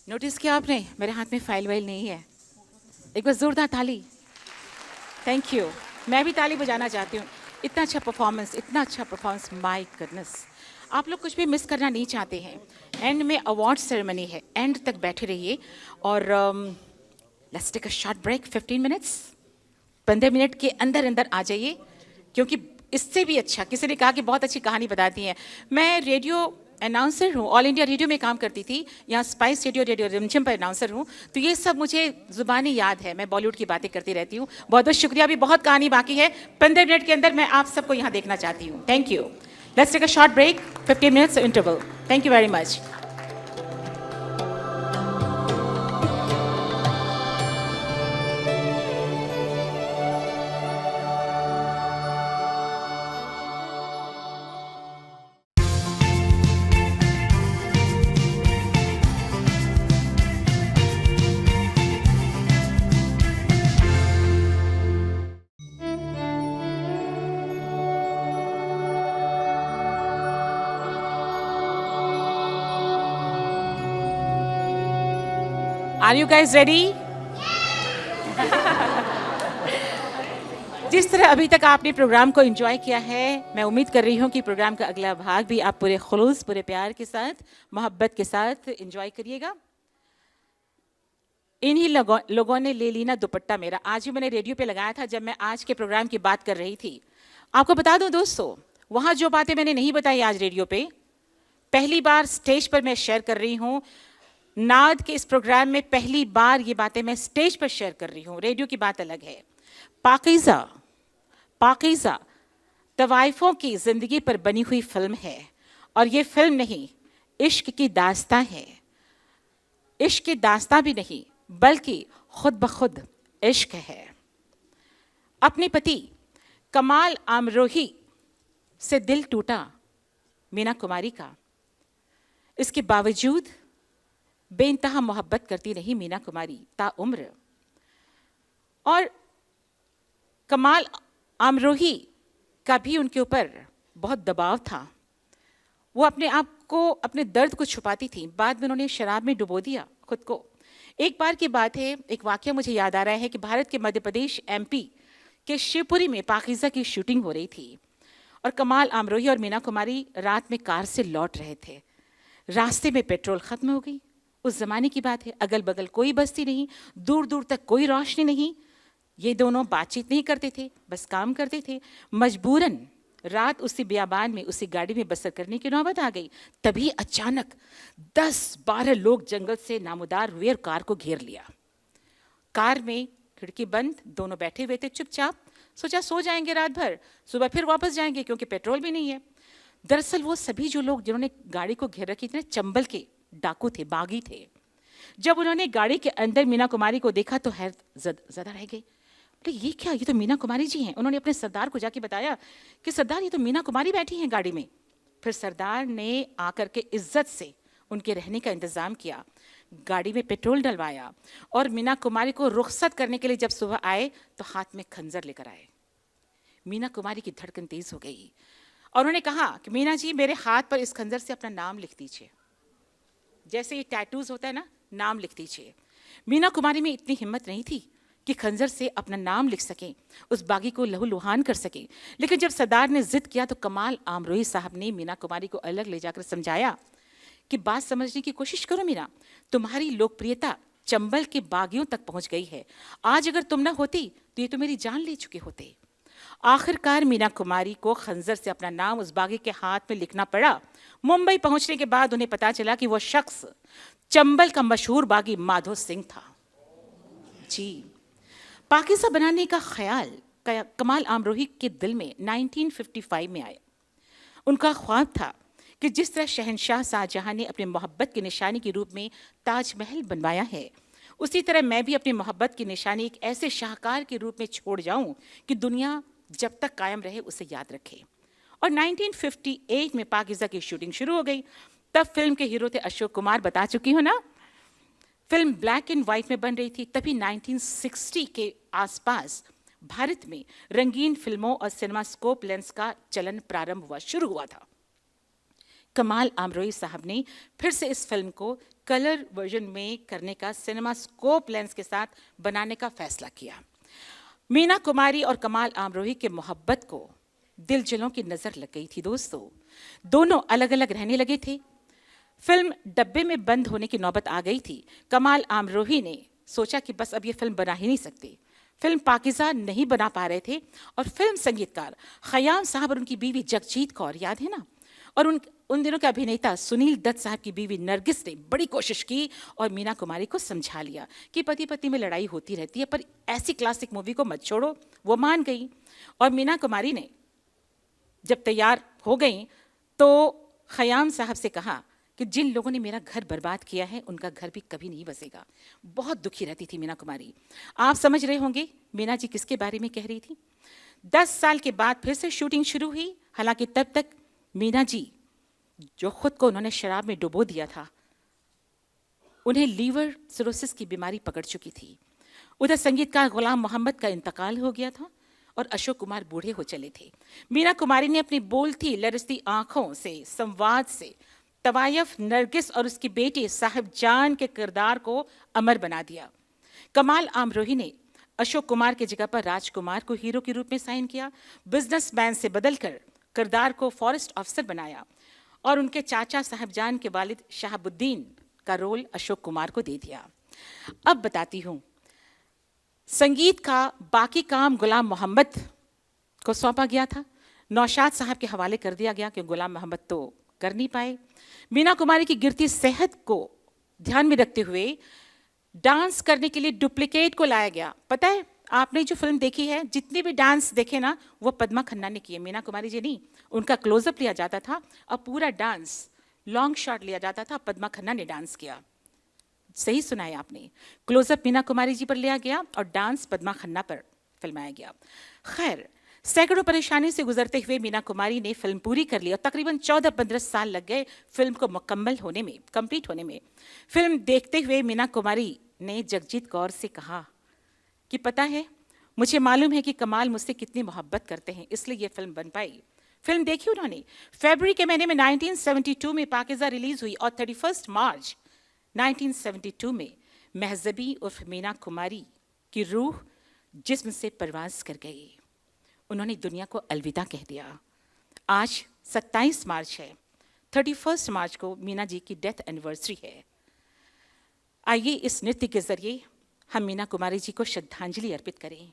नोटिस किया आपने मेरे हाथ में फाइल वाइल नहीं है। एक बार जोरदार ताली। Thank you. मैं भी ताली बजाना चाहती हूँ। इतना अच्छा परफॉर्मेंस, इतना अच्छा परफॉर्मेंस, माय गुडनेस। आप लोग कुछ भी मिस करना नहीं चाहते हैं। एंड में अवार्ड सेरेमनी है, एंड तक बैठे रहिए। और let's take a short break, 15 minutes. 15 minute के अंदर अंदर आ जाइए, क्योंकि इससे भी अच्छा, किसी ने कहा कि बहुत अच्छी कहानी बताती हैं। मैं रेडियो अनाउंसर हूँ, ऑल इंडिया रेडियो में काम करती थी, यहाँ स्पाइस रेडियो, रेडियो रिमझिम पर अनाउंसर हूँ। तो ये सब मुझे ज़ुबानी याद है, मैं बॉलीवुड की बातें करती रहती हूँ। बहुत बहुत शुक्रिया। अभी बहुत कहानी बाकी है। 15 मिनट के अंदर मैं आप सबको यहाँ देखना चाहती हूँ। Thank you. Let's take a short break, 15 minutes interval. Thank you very much. Are you guys ready? जिस तरह अभी तक आपने प्रोग्राम को एंजॉय किया है, मैं उम्मीद कर रही हूँ कि प्रोग्राम का अगला भाग भी आप पूरे खुलूस, पूरे प्यार के साथ, मोहब्बत के साथ एंजॉय करिएगा। इन्हीं लोगों ने ले ली ना दुपट्टा मेरा, आज भी मैंने रेडियो पे लगाया था जब मैं आज के प्रोग्राम की बात कर रही थी। आपको बता दूं दोस्तों, वहाँ जो बातें मैंने नहीं बताई आज रेडियो पे, पहली बार स्टेज पर मैं शेयर कर रही हूँ। नाद के इस प्रोग्राम में पहली बार ये बातें मैं स्टेज पर शेयर कर रही हूँ। रेडियो की बात अलग है। पाकीज़ा, पाकीज़ा तवाइफों की ज़िंदगी पर बनी हुई फिल्म है, और ये फिल्म नहीं, इश्क की दास्तां है। इश्क की दास्तां भी नहीं, बल्कि खुद ब खुद इश्क है। अपने पति कमाल आमरोही से दिल टूटा मीना कुमारी का, इसके बावजूद बेइंतहा मोहब्बत करती रही मीना कुमारी ताउम्र। और कमाल आमरोही का भी उनके ऊपर बहुत दबाव था। वो अपने आप को, अपने दर्द को छुपाती थी। बाद में उन्होंने शराब में डुबो दिया खुद को। एक बार की बात है, एक वाकया मुझे याद आ रहा है कि भारत के मध्य प्रदेश एमपी के शिवपुरी में पाकीज़ा की शूटिंग हो रही थी, और कमाल आमरोही और मीना कुमारी रात में कार से लौट रहे थे। रास्ते में पेट्रोल खत्म हो गई। उस जमाने की बात है, अगल बगल कोई बस्ती नहीं, दूर दूर तक कोई रोशनी नहीं। ये दोनों बातचीत नहीं करते थे, बस काम करते थे। मजबूरन रात उसी बियाबान में, उसी गाड़ी में बसर करने की नौबत आ गई। तभी अचानक 10-12 लोग जंगल से नामुदार हुए और कार को घेर लिया। कार में खिड़की बंद, दोनों बैठे हुए थे चुपचाप। सोचा सो जाएंगे रात भर, सुबह फिर वापस जाएंगे क्योंकि पेट्रोल भी नहीं है। दरअसल वो सभी जो लोग जिन्होंने गाड़ी को घेर रखी थी, चंबल के डाकू थे, बागी थे। जब उन्होंने गाड़ी के अंदर मीना कुमारी को देखा तो हैरत रह गई। बोले ये क्या, ये तो मीना कुमारी जी हैं। उन्होंने अपने सरदार को जाके बताया कि सरदार ये तो मीना कुमारी बैठी हैं गाड़ी में। फिर सरदार ने आकर के इज्जत से उनके रहने का इंतज़ाम किया, गाड़ी में पेट्रोल डलवाया, और मीना कुमारी को रुखसत करने के लिए जब सुबह आए तो हाथ में खंजर लेकर आए। मीना कुमारी की धड़कन तेज हो गई और उन्होंने कहा कि मीना जी, मेरे हाथ पर इस खंजर से अपना नाम लिख दीजिए, जैसे ये टैटूज होता है ना, नाम लिख दीजिए। मीना कुमारी में इतनी हिम्मत नहीं थी कि खंजर से अपना नाम लिख सकें, उस बागी को लहूलुहान कर सकें। लेकिन जब सरदार ने जिद किया तो कमाल आमरोही साहब ने मीना कुमारी को अलग ले जाकर समझाया कि बात समझने की कोशिश करो मीना, तुम्हारी लोकप्रियता चंबल के बागियों तक पहुंच गई है। आज अगर तुम ना होती तो ये तो मेरी जान ले चुके होते। आखिरकार मीना कुमारी को खंजर से अपना नाम उस बागी के हाथ में लिखना पड़ा। मुंबई पहुंचने के बाद उन्हें पता चला कि वो शख्स चंबल का मशहूर बागी माधो सिंह था। जी, पाकीज़ा बनाने का ख्याल कमाल आमरोही के दिल में 1955 में आया। उनका ख्वाब था कि जिस तरह शहंशाह शाहजहां ने अपने मोहब्बत की निशानी के रूप में ताजमहल बनवाया है, उसी तरह मैं भी अपनी मोहब्बत की निशानी एक ऐसे शाहकार के रूप में छोड़ जाऊं कि दुनिया जब तक कायम रहे उसे याद रखे। और 1958 में पाकीज़ा की शूटिंग शुरू हो गई। तब फिल्म के हीरो थे अशोक कुमार, बता चुकी हूँ ना। फिल्म ब्लैक एंड वाइट में बन रही थी। तभी 1960 के आसपास भारत में रंगीन फिल्मों और सिनेमास्कोप लेंस का चलन प्रारंभ हुआ, शुरू हुआ था। कमाल आमरोही साहब ने फिर से इस फिल्म को कलर वर्जन में करने का, सिनेमास्कोप लेंस के साथ बनाने का फैसला किया। मीना कुमारी और कमाल आमरोही के मोहब्बत को दिलजलों की नज़र लग गई थी दोस्तों। दोनों अलग अलग रहने लगे थे। फिल्म डब्बे में बंद होने की नौबत आ गई थी। कमाल आमरोही ने सोचा कि बस अब ये फिल्म बना ही नहीं सकते। फिल्म पाकीज़ा नहीं बना पा रहे थे, और फिल्म संगीतकार खयाम साहब और उनकी बीवी जगजीत कौर, याद है ना, और उन दिनों के अभिनेता सुनील दत्त साहब की बीवी नरगिस ने बड़ी कोशिश की और मीना कुमारी को समझा लिया कि पति पत्नी में लड़ाई होती रहती है, पर ऐसी क्लासिक मूवी को मत छोड़ो। वो मान गई, और मीना कुमारी ने जब तैयार हो गई तो खयाम साहब से कहा कि जिन लोगों ने मेरा घर बर्बाद किया है उनका घर भी कभी नहीं बसेगा। बहुत दुखी रहती थी मीना कुमारी। आप समझ रहे होंगे मीना जी किसके बारे में कह रही थी। 10 साल के बाद फिर से शूटिंग शुरू हुई। हालांकि तब तक मीना जी, जो खुद को उन्होंने शराब में डुबो दिया था, उन्हें लीवर सिरोसिस की बीमारी पकड़ चुकी थी। उधर संगीतकार गुलाम मोहम्मद का इंतकाल हो गया था और अशोक कुमार बूढ़े हो चले थे। मीना कुमारी ने अपनी बोलती लरसती आंखों से, संवाद से तवायफ, नरगिस और उसकी बेटी साहिब जान के किरदार को अमर बना दिया। कमाल आमरोही ने अशोक कुमार की जगह पर राजकुमार को हीरो के रूप में साइन किया। बिजनेसमैन से बदलकर किरदार को फॉरेस्ट ऑफिसर बनाया और उनके चाचा साहिबजान के वालिद शहाबुद्दीन का रोल अशोक कुमार को दे दिया। अब बताती हूँ, संगीत का बाकी काम गुलाम मोहम्मद को सौंपा गया था। नौशाद साहब के हवाले कर दिया गया कि गुलाम मोहम्मद तो कर नहीं पाए। मीना कुमारी की गिरती सेहत को ध्यान में रखते हुए डांस करने के लिए डुप्लीकेट को लाया गया। पता है, आपने जो फिल्म देखी है, जितने भी डांस देखे ना, वो पद्मा खन्ना ने किए, मीना कुमारी जी नहीं। उनका क्लोजअप लिया जाता था और पूरा डांस लॉन्ग शॉट लिया जाता था, पद्मा खन्ना ने डांस किया। सही सुना है आपने, क्लोजअप मीना कुमारी जी पर लिया गया और डांस पद्मा खन्ना पर फिल्माया गया। खैर, सैकड़ों परेशानी से गुजरते हुए मीना कुमारी ने फिल्म पूरी कर ली और तकरीबन 14-15 साल लग गए फिल्म को मुकम्मल होने में, कंप्लीट होने में। फिल्म देखते हुए मीना कुमारी ने जगजीत कौर से कहा कि पता है, मुझे मालूम है कि कमाल मुझसे कितनी मोहब्बत करते हैं, इसलिए ये फिल्म बन पाई। फिल्म देखी उन्होंने। फरवरी के महीने में 1972 में पाकिज़ा रिलीज हुई और 31 मार्च 1972 में महजबी उर्फ मीना कुमारी की रूह जिस्म से परवाज कर गई। उन्होंने दुनिया को अलविदा कह दिया। आज 27 मार्च है, 31 मार्च को मीना जी की डेथ एनिवर्सरी है। आइए इस नृत्य के जरिए हम मीना कुमारी जी को श्रद्धांजलि अर्पित करें।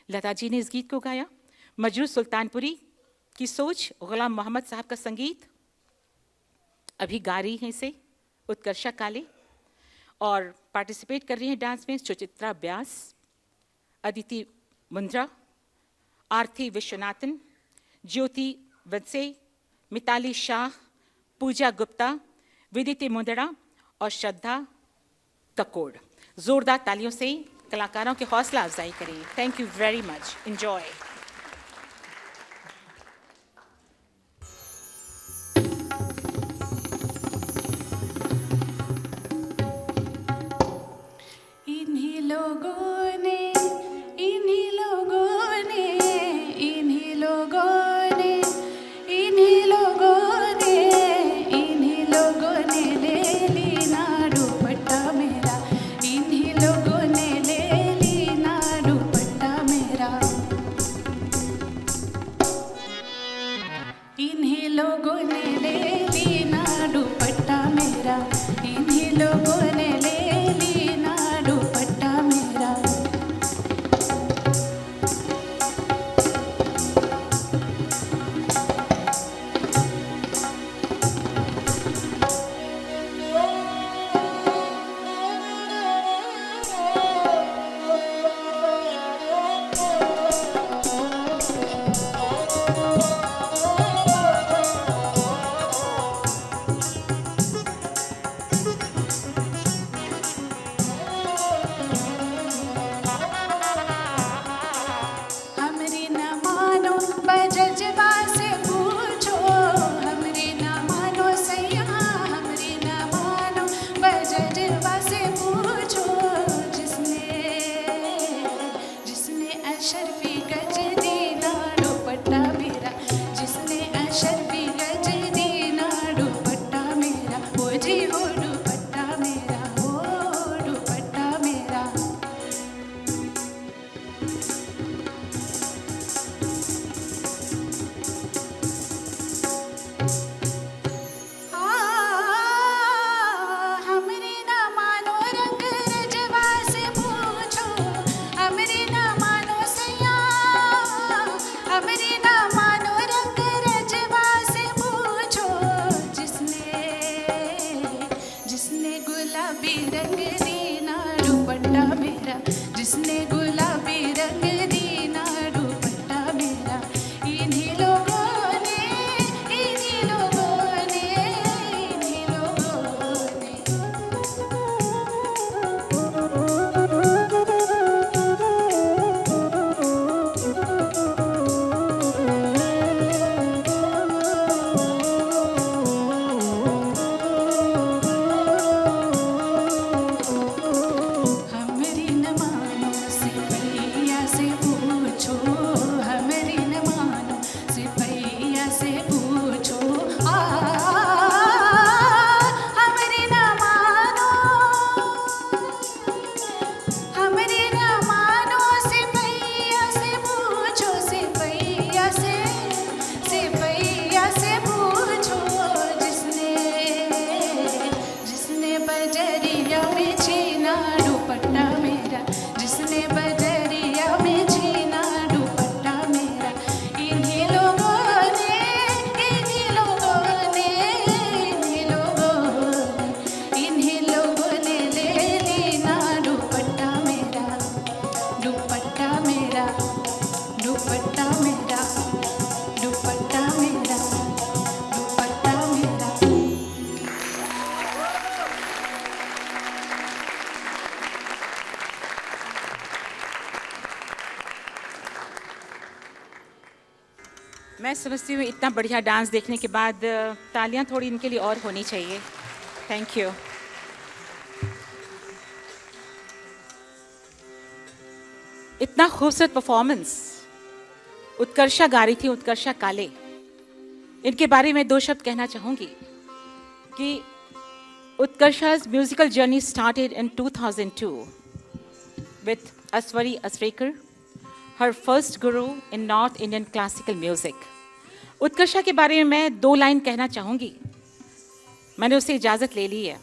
लता जी ने इस गीत को गाया, मजरू सुल्तानपुरी की सोच, गुलाम मोहम्मद साहब का संगीत। अभी गा रही हैं इसे उत्कर्षा काले और पार्टिसिपेट कर रही हैं डांस में सुचित्रा व्यास, अदिति मुंद्रा, आरती विश्वनाथन, ज्योति वत्से, मिताली शाह, पूजा गुप्ता, विदिति मुंदड़ा और श्रद्धा ककोड़। जोरदार तालियों से कलाकारों की हौसला अफजाई करें। Thank you very much. Enjoy. इन्हीं लोगों ने इन्हीं लोगों ने इन्हीं लोगों ने इन्हीं लोगों ने इन्हीं लोगों ने ले ली ना दुपट्टा मेरा, इन्हीं लोगों ने ले ली ना दुपट्टा मेरा, इन्हीं लोगों ने ले ली ना दुपट्टा मेरा, इन्हीं लोगों ने ले ली ना दुपट्टा मेरा। हमरी न मानो बजजबा से पूछो, हमरी न मानो सैया, हमरी न मानो बजजबा से पूछो, जिसने जिसने अशरफी गज दीना दुपट्टा मेरा, जिसने अशरफी गज दीना दुपट्टा मेरा, हो जी हो दुपट्टा मेरा, हो दुपट्टा मेरा। हमरी न मानो रंग रजवा से पूछो, हमरी न मानो सैया, हमरी न मानो रंग रजवा से पूछो, जिसने जिसने गुलाबी रंग दीना दुपट्टा मेरा, जिसने गुलाबी रंग दीना दुपट्टा मेरा, इन्हीं लोगों ने इन्हीं लोगों ने इन्हीं लोगों ने। हमरी न मानो सिपहिया से मैं समझती हूँ इतना बढ़िया डांस देखने के बाद तालियां थोड़ी इनके लिए और होनी चाहिए। Thank you. इतना खूबसूरत परफॉर्मेंस उत्कर्षा गा रही थी, उत्कर्षा काले। इनके बारे में दो शब्द कहना चाहूंगी कि उत्कर्षा's musical journey started in 2002 with Aswari Asrekar, her first guru in North Indian classical music. Utkarsha के बारे में मैं 2 लाइन कहना चाहूंगी। मैंने उससे इजाजत ले ली है।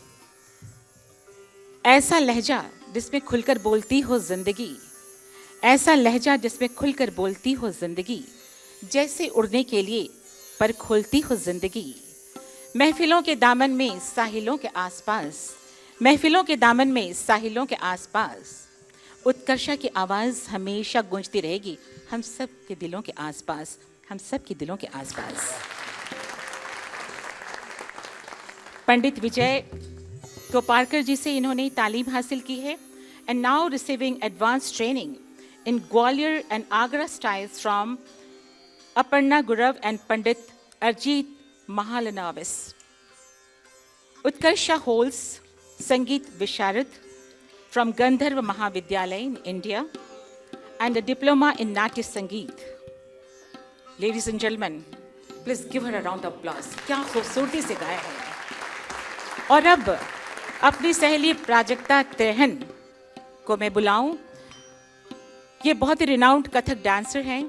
ऐसा लहजा जिसमें खुलकर बोलती हो जिंदगी, ऐसा लहजा जिसमें खुलकर बोलती हो जिंदगी, जैसे उड़ने के लिए पर खोलती हो जिंदगी। महफिलों के दामन में साहिलों के आसपास, महफिलों के दामन में साहिलों के आसपास, उत्कर्षा की आवाज हमेशा गूंजती रहेगी हम सब के दिलों के आसपास, हम सब के दिलों के आसपास। पंडित विजय गोपालकर जी से इन्होंने तालीम हासिल की है and now receiving advance training in Gwalior and Agra styles from Aparna Gurav and Pandit Arijit Mahalanobis. Utkarsha holds Sangeet Visharad from Gandharva Mahavidyalaya in India and a diploma in Natya Sangeet. Ladies and gentlemen, please give her a round of applause. क्या खूबसूरती से गाया है। और अब अपनी सहेली प्राजक्ता त्रेहन को मैं बुलाऊं। ये बहुत ही रिनाउंड कथक डांसर हैं,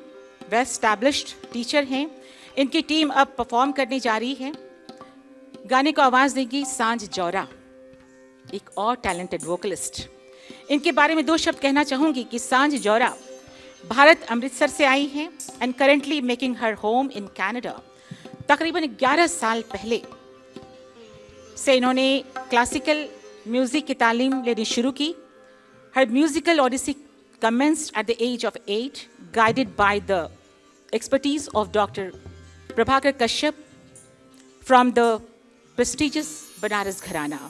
वेल एस्टैब्लिश्ड टीचर हैं। इनकी टीम अब परफॉर्म करने जा रही है। गाने को आवाज देगी सांझ जौरा, एक और टैलेंटेड वोकलिस्ट। इनके बारे में 2 शब्द कहना चाहूंगी कि सांझ जौरा भारत अमृतसर से आई हैं and currently making her home in Canada. तकरीबन 11 साल पहले से इन्होंने क्लासिकल म्यूजिक की तालीम लेनी शुरू की। हर musical odyssey commenced at the age of 8, guided by the expertise of Dr. Prabhakar Kashyap from the prestigious Banaras Gharana.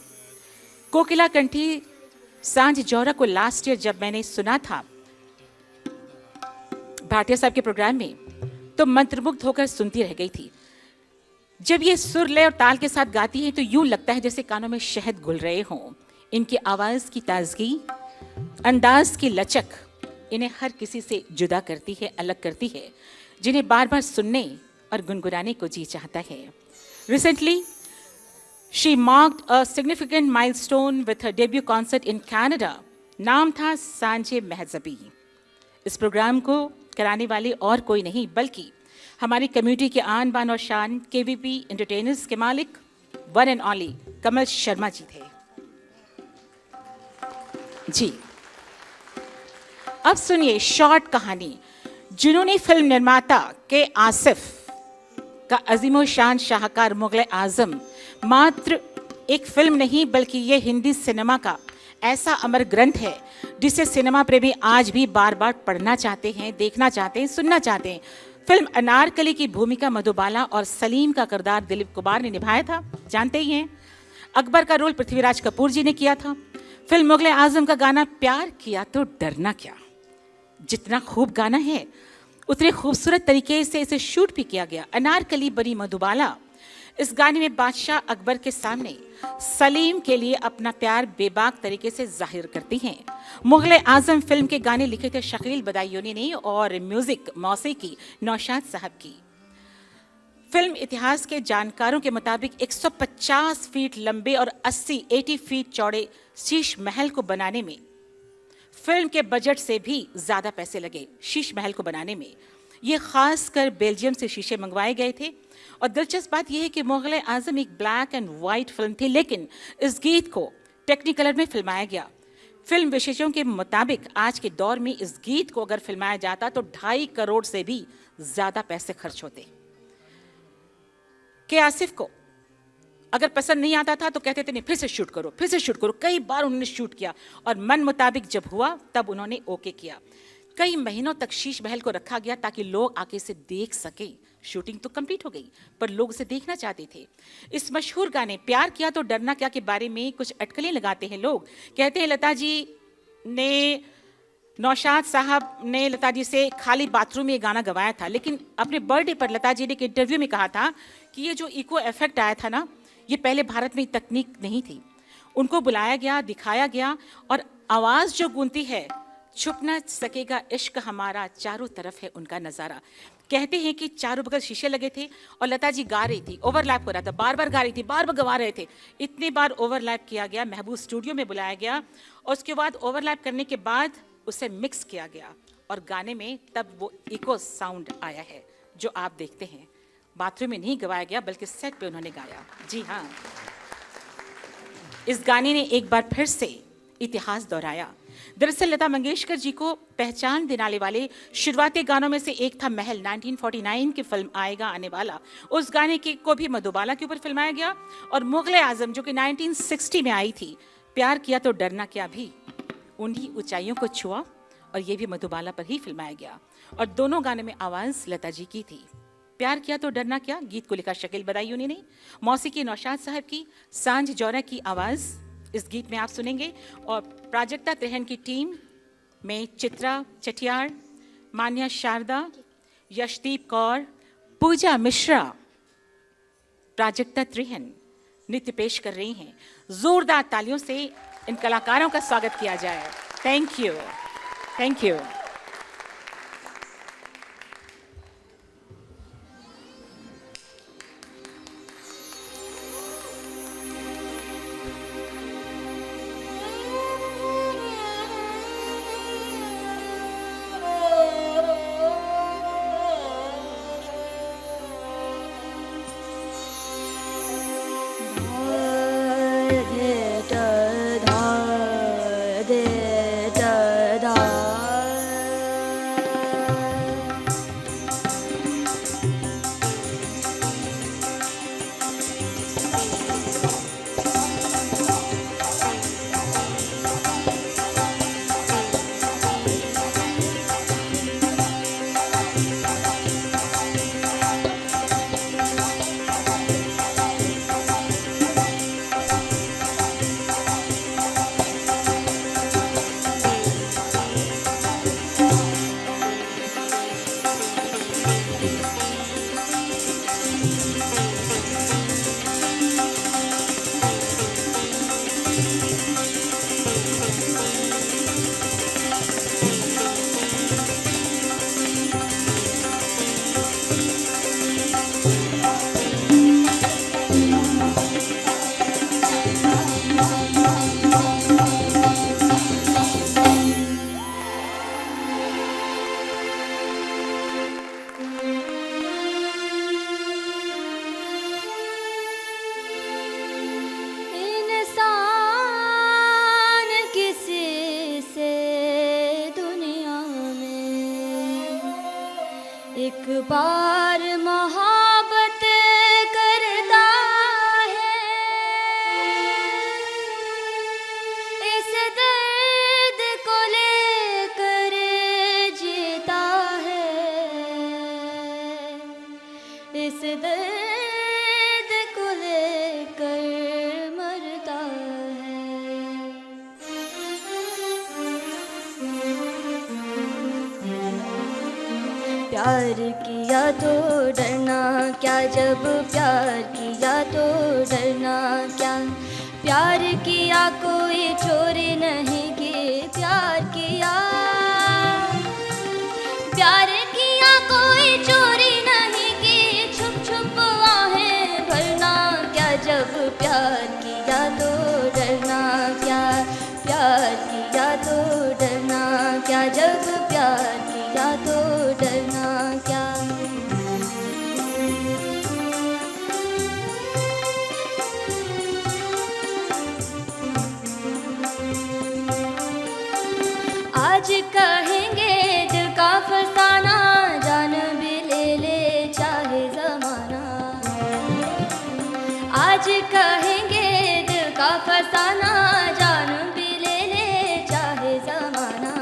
कोकिला कंठी सांझ जौरा को लास्ट ईयर जब मैंने सुना था भाटिया साहब के प्रोग्राम में, तो मंत्रमुग्ध होकर सुनती रह गई थी। जब ये सुर लय और ताल के साथ गाती है तो यूं लगता है जैसे कानों में शहद घुल रहे हों। इनकी आवाज की ताजगी, अंदाज की लचक इन्हें हर किसी से जुदा करती है, अलग करती है, जिन्हें बार बार सुनने और गुनगुनाने को जी चाहता है। Recently, she marked a significant milestone with her debut concert in Canada. नाम था सांझे महजबी। इस प्रोग्राम को कराने वाले और कोई नहीं बल्कि हमारी कम्युनिटी के आन बान और शान KVP एंटरटेनर्स के मालिक वन एंड ओनली कमल शर्मा जी थे। जी अब सुनिए शॉर्ट कहानी। जुनूनी फिल्म निर्माता के आसिफ का अजीमो शान शाहकार मुगल आजम मात्र एक फिल्म नहीं बल्कि ये हिंदी सिनेमा का ऐसा अमर ग्रंथ है जिसे सिनेमा प्रेमी आज भी बार बार पढ़ना चाहते हैं, देखना चाहते हैं, सुनना चाहते हैं। फिल्म अनारकली की भूमिका मधुबाला और सलीम का किरदार दिलीप कुमार ने निभाया था, जानते ही हैं। अकबर का रोल पृथ्वीराज कपूर जी ने किया था। फिल्म मुगल आजम का गाना प्यार किया तो डरना क्या, जितना खूब गाना है उतने खूबसूरत तरीके से इसे शूट भी किया गया। अनारकली बनी मधुबाला इस गाने में बादशाह अकबर के सामने सलीम के लिए अपना प्यार बेबाक तरीके से जाहिर करती हैं। मुगल आजम फिल्म के गाने लिखे थे शकील बदायूनी ने और म्यूजिक मौसीकी नौशाद साहब की। फिल्म इतिहास के जानकारों के मुताबिक 150 फीट लंबे और 80 फीट चौड़े शीश महल को बनाने में फिल्म के बजट से भी ज्यादा पैसे लगे। शीश महल को बनाने में ये खासकर बेल्जियम से शीशे मंगवाए गए थे। और दिलचस्प बात यह है कि मुगल आजम एक ब्लैक एंड वाइट फिल्म थी, लेकिन इस गीत को टेक्निकलर में फिल्माया गया। फिल्म विशेषज्ञों के मुताबिक आज के दौर में इस गीत को अगर फिल्माया जाता तो 2.5 करोड़ से भी ज्यादा पैसे खर्च होते। के आसिफ को अगर पसंद नहीं आता था तो कहते थे नहीं फिर से शूट करो, फिर से शूट करो। कई बार उन्होंने शूट किया और मन मुताबिक जब हुआ तब उन्होंने ओके किया। कई महीनों तक शीश महल को रखा गया ताकि लोग आके इसे देख सके। शूटिंग तो कंप्लीट हो गई पर लोग इसे देखना चाहते थे। इस मशहूर गाने प्यार किया तो डरना क्या के बारे में कुछ अटकलें लगाते हैं लोग। कहते हैं लता जी ने नौशाद साहब ने लता जी से खाली बाथरूम में ये गाना गवाया था, लेकिन अपने बर्थडे पर लता जी ने एक इंटरव्यू में कहा था कि ये जो इको इफेक्ट आया था ना, ये पहले भारत में तकनीक नहीं थी। उनको बुलाया गया, दिखाया गया, और आवाज़ जो गूंजती है, छुप न सकेगा इश्क हमारा, चारों तरफ है उनका नज़ारा। कहते हैं कि चारों बगल शीशे लगे थे और लता जी गा रही थी, ओवरलैप हो रहा था, बार बार गा रही थी, बार बार गवा रहे थे। इतने बार ओवरलैप किया गया, महबूब स्टूडियो में बुलाया गया और उसके बाद ओवरलैप करने के बाद उसे मिक्स किया गया और गाने में तब वो इको साउंड आया है जो आप देखते हैं। बाथरूम में नहीं गवाया गया बल्कि सेट पे उन्होंने गाया। जी हाँ, इस गाने ने एक बार फिर से इतिहास दोहराया। दरअसल लता मंगेशकर जी को पहचान दिलाने वाले शुरुआती गानों में से एक था महल, 1949 की फिल्म आएगा आने वाला। उस गाने को भी मधुबाला के ऊपर फिल्माया गया। और मुगल आजम जो कि 1960 में आई थी, प्यार किया तो डरना क्या भी उन्हीं ऊंचाइयों को छुआ, और ये भी मधुबाला पर ही फिल्माया गया। और दोनों गाने में आवाज़ लता जी की थी। प्यार किया तो डरना क्या गीत को लिखा शकील बदायूनी ने, मौसीकी नौशाद साहब की, सांझ जौहरा की आवाज़ इस गीत में आप सुनेंगे। और प्राजक्ता त्रिहन की टीम में चित्रा चटियार, मान्या शारदा, यशदीप कौर, पूजा मिश्रा, प्राजक्ता त्रिहन नृत्य पेश कर रही हैं। जोरदार तालियों से इन कलाकारों का स्वागत किया जाए। Thank you, thank you. एक बार मोहब्बत करता है, इस दर्द को लेकर जीता है, इस दर्द को लेकर मरता है। प्यार किया तो डरना क्या, जब प्यार किया तो डरना क्या, प्यार किया कोई चोरी नहीं की, प्यार किया कोई चोरी नहीं की, छुप छुप आहें भरना क्या, जब प्यार किया तो डरना क्या, प्यार किया तो डरना क्या, जब प्यार किया तो डरना क्या। आज कहेंगे दिल का फसाना, जान भी ले ले चाहे जमाना, आज कहेंगे दिल का फसाना, जान भी ले ले चाहे जमाना।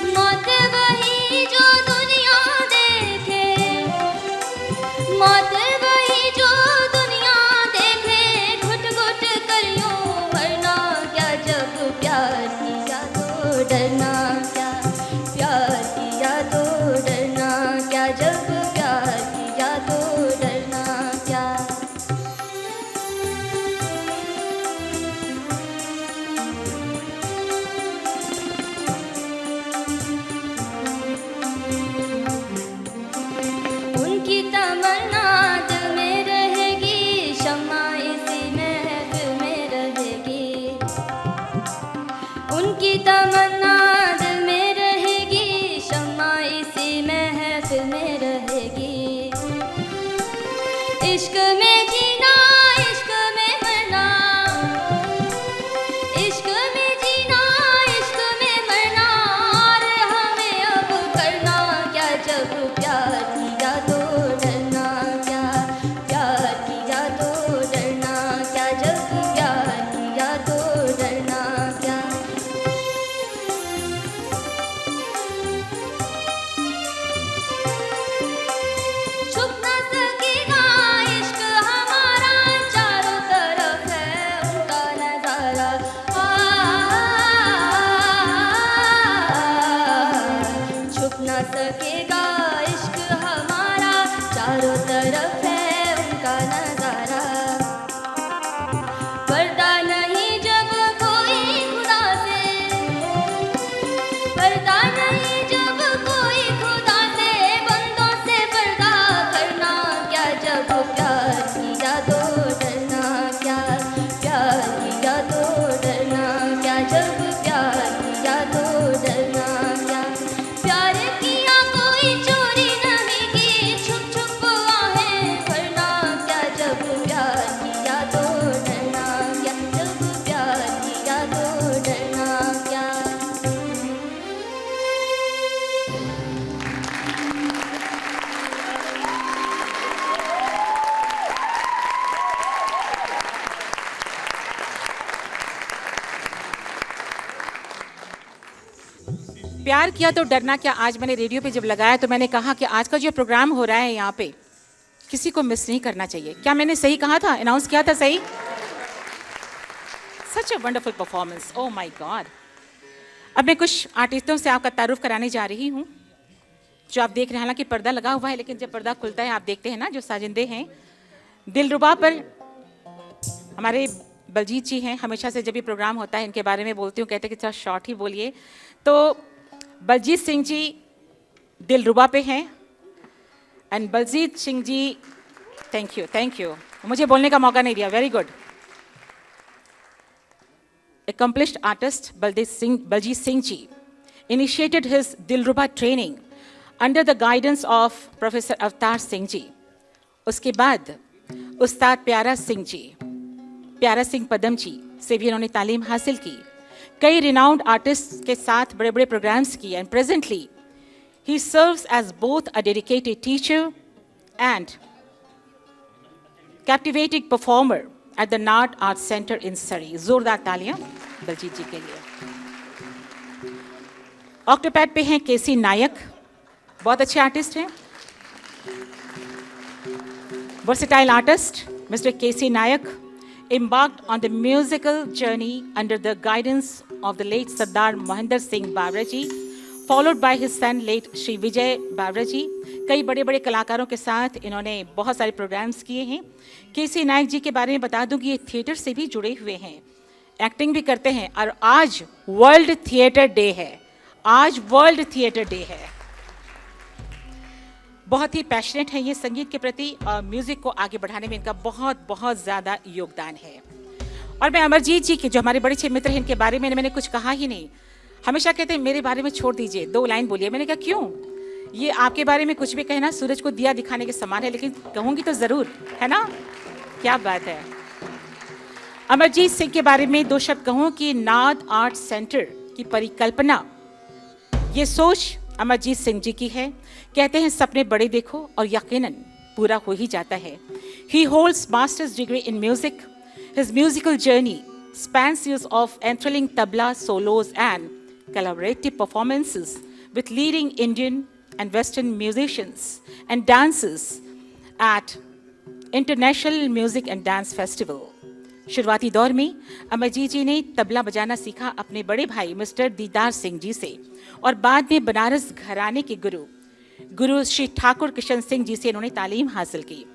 मौत वही जो दुनिया देखे, मौत वही जो दुनिया देखे, घुट घुट कर यूं मरना क्या, जब प्यार किया तो डरना उनकी तमन्ना दिल में रहेगी, शम्मा इसी महफिल में रहेगी। इश्क में जीना, इश्क में मरना, इश्क में जीना, इश्क में मरना, और हमें अब करना क्या जब प्यार किया तो डरना क्या, प्यार किया तो डरना क्या, जब प्यार किया तो डरना क्या। छुप ना सकेगा इश्क हमारा, चारों तरफ है उनका नजारा। छुप ना सकेगा इश्क हमारा, चारों तरफ है उनका नजारा। पर्दा नहीं जब कोई खुदा से, पर्दा नहीं जब कोई खुदा से, बंदों से पर्दा करना क्या, जब प्यार किया तो डरना क्या, प्यार किया तो डरना क्या, जब प्यार किया तो डरना क्या। प्यार किया कोई चोरी नहीं की, छुप छुप आहें भरना क्या, जब प्यार किया तो डरना क्या, जब प्यार किया तो डरना क्या। प्यार किया तो डरना क्या आज मैंने रेडियो पे जब लगाया तो मैंने कहा कि आज का जो प्रोग्राम हो रहा है यहाँ पे किसी को मिस नहीं करना चाहिए। क्या मैंने सही कहा था, अनाउंस किया था सही? Such a wonderful performance, oh my God. अब मैं कुछ आर्टिस्टों से आपका तारुफ कराने जा रही हूँ जो आप देख रहे हैं। हालांकि पर्दा लगा हुआ है लेकिन जब पर्दा खुलता है आप देखते हैं ना जो साजिंदे हैं। दिलरुबा पर हमारे बलजीत जी हैं, हमेशा से जब भी प्रोग्राम होता है इनके बारे में बोलती हूँ, कहते हैं कि थोड़ा शॉर्ट ही बोलिए। तो बलजीत सिंह जी दिलरुबा पे हैं and Baljit Singh ji, thank you, मुझे बोलने का मौका नहीं दिया, very good. Accomplished artist Baljit Singh ji initiated his Dilruba training under the guidance of Professor Avtar Singh ji. उसके बाद उस्ताद प्यारा सिंह पदम जी से भी उन्होंने तालीम हासिल की। कई रिनाउंड आर्टिस्ट के साथ बड़े बड़े प्रोग्राम्स किए and presently he serves as both a dedicated teacher and captivating performer at the Nard Art Center in Surrey. जोरदार तालियां बलजीत जी के लिए। ऑक्टोपैड पे हैं केसी नायक, बहुत अच्छे आर्टिस्ट हैं। Versatile artist mister KC Nayak embarked on the musical journey under the guidance of the late Sardar Mohinder Singh Babra ji, followed by his son late Shri Vijay Babra ji. कई बड़े बड़े कलाकारों के साथ इन्होंने बहुत सारे प्रोग्राम्स किए हैं। केसी नायक जी के बारे में बता दूं कि ये थिएटर से भी जुड़े हुए हैं, एक्टिंग भी करते हैं और आज वर्ल्ड थिएटर डे है, आज वर्ल्ड थिएटर डे है। बहुत ही पैशनेट है ये संगीत के प्रति और म्यूजिक को आगे बढ़ाने में इनका बहुत बहुत ज़्यादा योगदान है। और मैं अमरजीत जी के जो हमारे बड़े अच्छे मित्र हैं इनके बारे में मैंने कुछ कहा ही नहीं। हमेशा कहते हैं मेरे बारे में छोड़ दीजिए, 2 लाइन बोलिए। मैंने कहा क्यों, ये आपके बारे में कुछ भी कहना सूरज को दिया दिखाने के समान है, लेकिन कहूँगी तो ज़रूर, है ना? क्या बात है। अमरजीत सिंह के बारे में 2 शब्द कहूँ कि नाद आर्ट सेंटर की परिकल्पना, ये सोच अमरजीत सिंह जी की है। कहते हैं सपने बड़े देखो और यकीनन पूरा हो ही जाता है। ही holds masters degree in music. His musical journey spans years of enthralling tabla solos and collaborative performances with leading Indian and Western musicians and dancers at International Music and Dance Festival. शुरुआती दौर में अमरजीत जी ने तबला बजाना सीखा अपने बड़े भाई mister दीदार सिंह जी से और बाद में बनारस घराने के गुरु श्री ठाकुर किशन सिंह जी से इन्होंने तालीम हासिल की।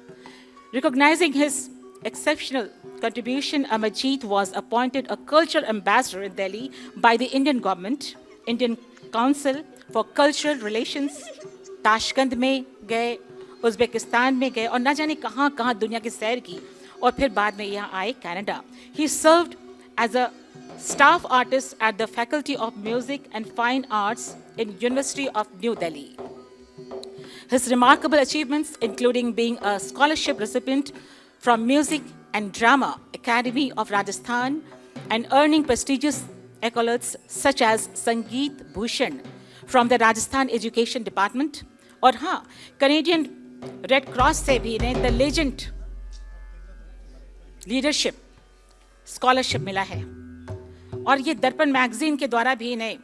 Recognizing his exceptional contribution, Amarjeet was appointed a cultural ambassador in Delhi by the Indian government, Indian Council for Cultural Relations. Tashkent में गए, उज़्बेकिस्तान में गए और ना जाने कहाँ कहाँ दुनिया की सैर की और फिर बाद में यहाँ आए Canada. He served as a staff artist at the Faculty of Music and Fine Arts in University of New Delhi. His remarkable achievements, including being a scholarship recipient from Music and Drama Academy of Rajasthan and earning prestigious accolades such as Sangeet Bhushan from the Rajasthan Education Department, और हाँ, Canadian Red Cross से भी इन्हें the legend leadership scholarship मिला है, और ये दर्पण मैगजीन के द्वारा भी इन्हें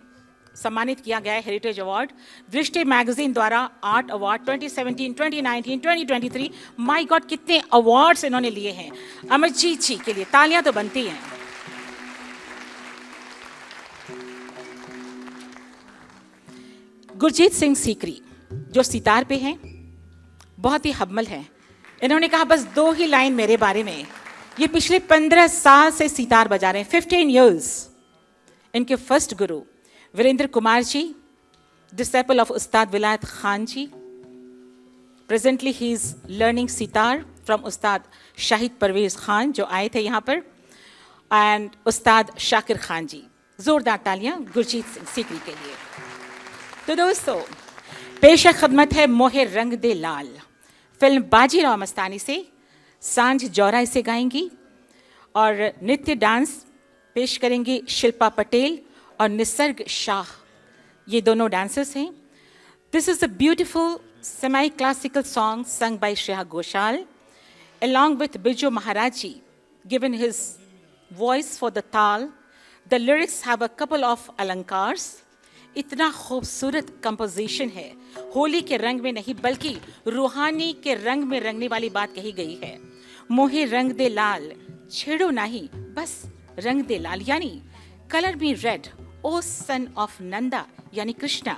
सम्मानित किया गया है हेरिटेज अवार्ड, दृष्टि मैगजीन द्वारा आर्ट अवार्ड 2017, 2019, 2023। माय गॉड, कितने अवार्ड्स इन्होंने लिए हैं। अमरजीत जी के लिए तालियां तो बनती हैं। गुरजीत सिंह सीकरी जो सितार पे हैं, बहुत ही हब्बल हैं। इन्होंने कहा बस 2 ही लाइन मेरे बारे में। ये पिछले 15 साल से सितार बजा रहे हैं, 15 years। इनके first guru Virendra Kumar ji, disciple of Ustad Vilayat Khan ji. Presently he is learning sitar from Ustad Shahid Parvez Khan जो आए थे यहाँ पर, एंड उस्ताद शाकिर खान जी। जोरदार तालियां गुरजीत सिंह सीकरी के लिए। तो दोस्तों, पेश खदमत है मोहे रंग दे लाल, फिल्म बाजीराव मस्तानी से। सांझ जौरा इसे गाएंगी और नृत्य डांस पेश करेंगी शिल्पा पटेल और निसर्ग शाह, ये दोनों डांसर्स हैं। This is a beautiful semi classical song sung by Shreya Ghoshal along with Biju Maharaj ji, given his voice for the taal. The lyrics have a couple of alankars. इतना खूबसूरत composition है, होली के रंग में नहीं बल्कि रूहानी के रंग में रंगने वाली बात कही गई है। मोहे रंग दे लाल, छेड़ो नहीं बस रंग दे लाल, यानी colour me red O son of Nanda, यानी Krishna,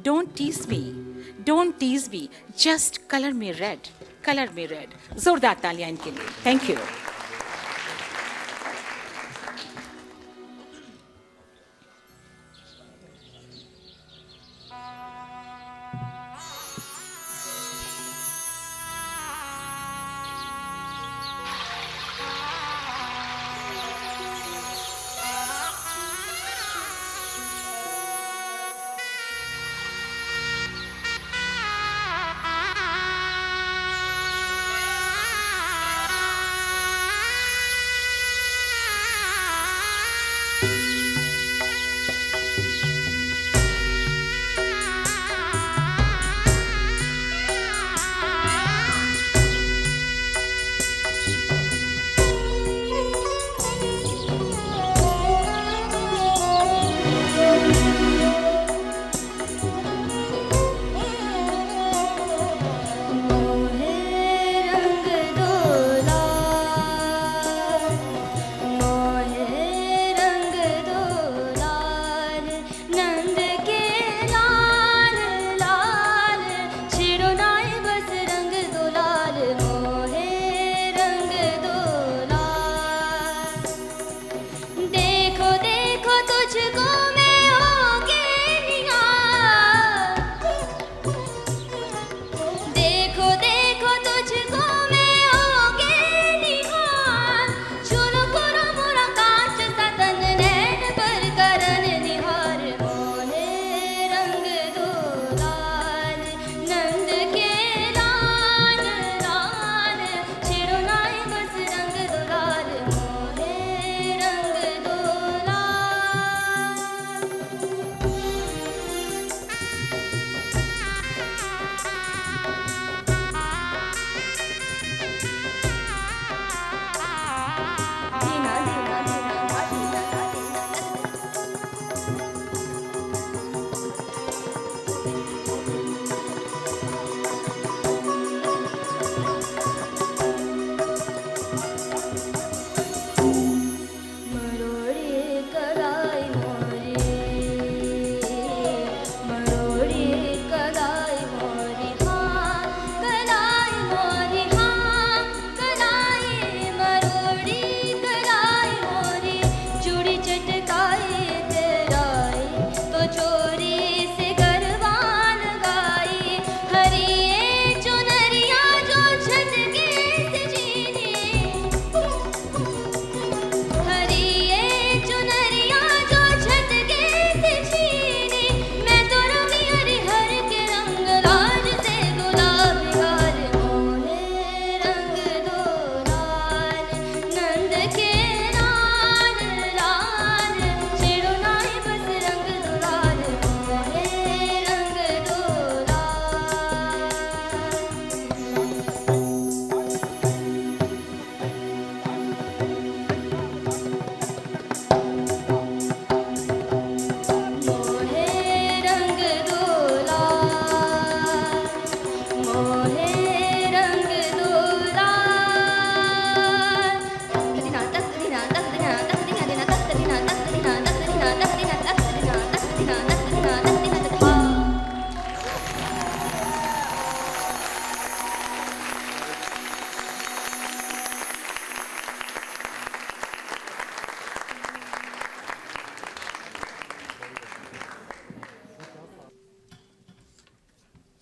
don't tease me, just colour me red. जोरदार तालियां इनके लिए। Thank you.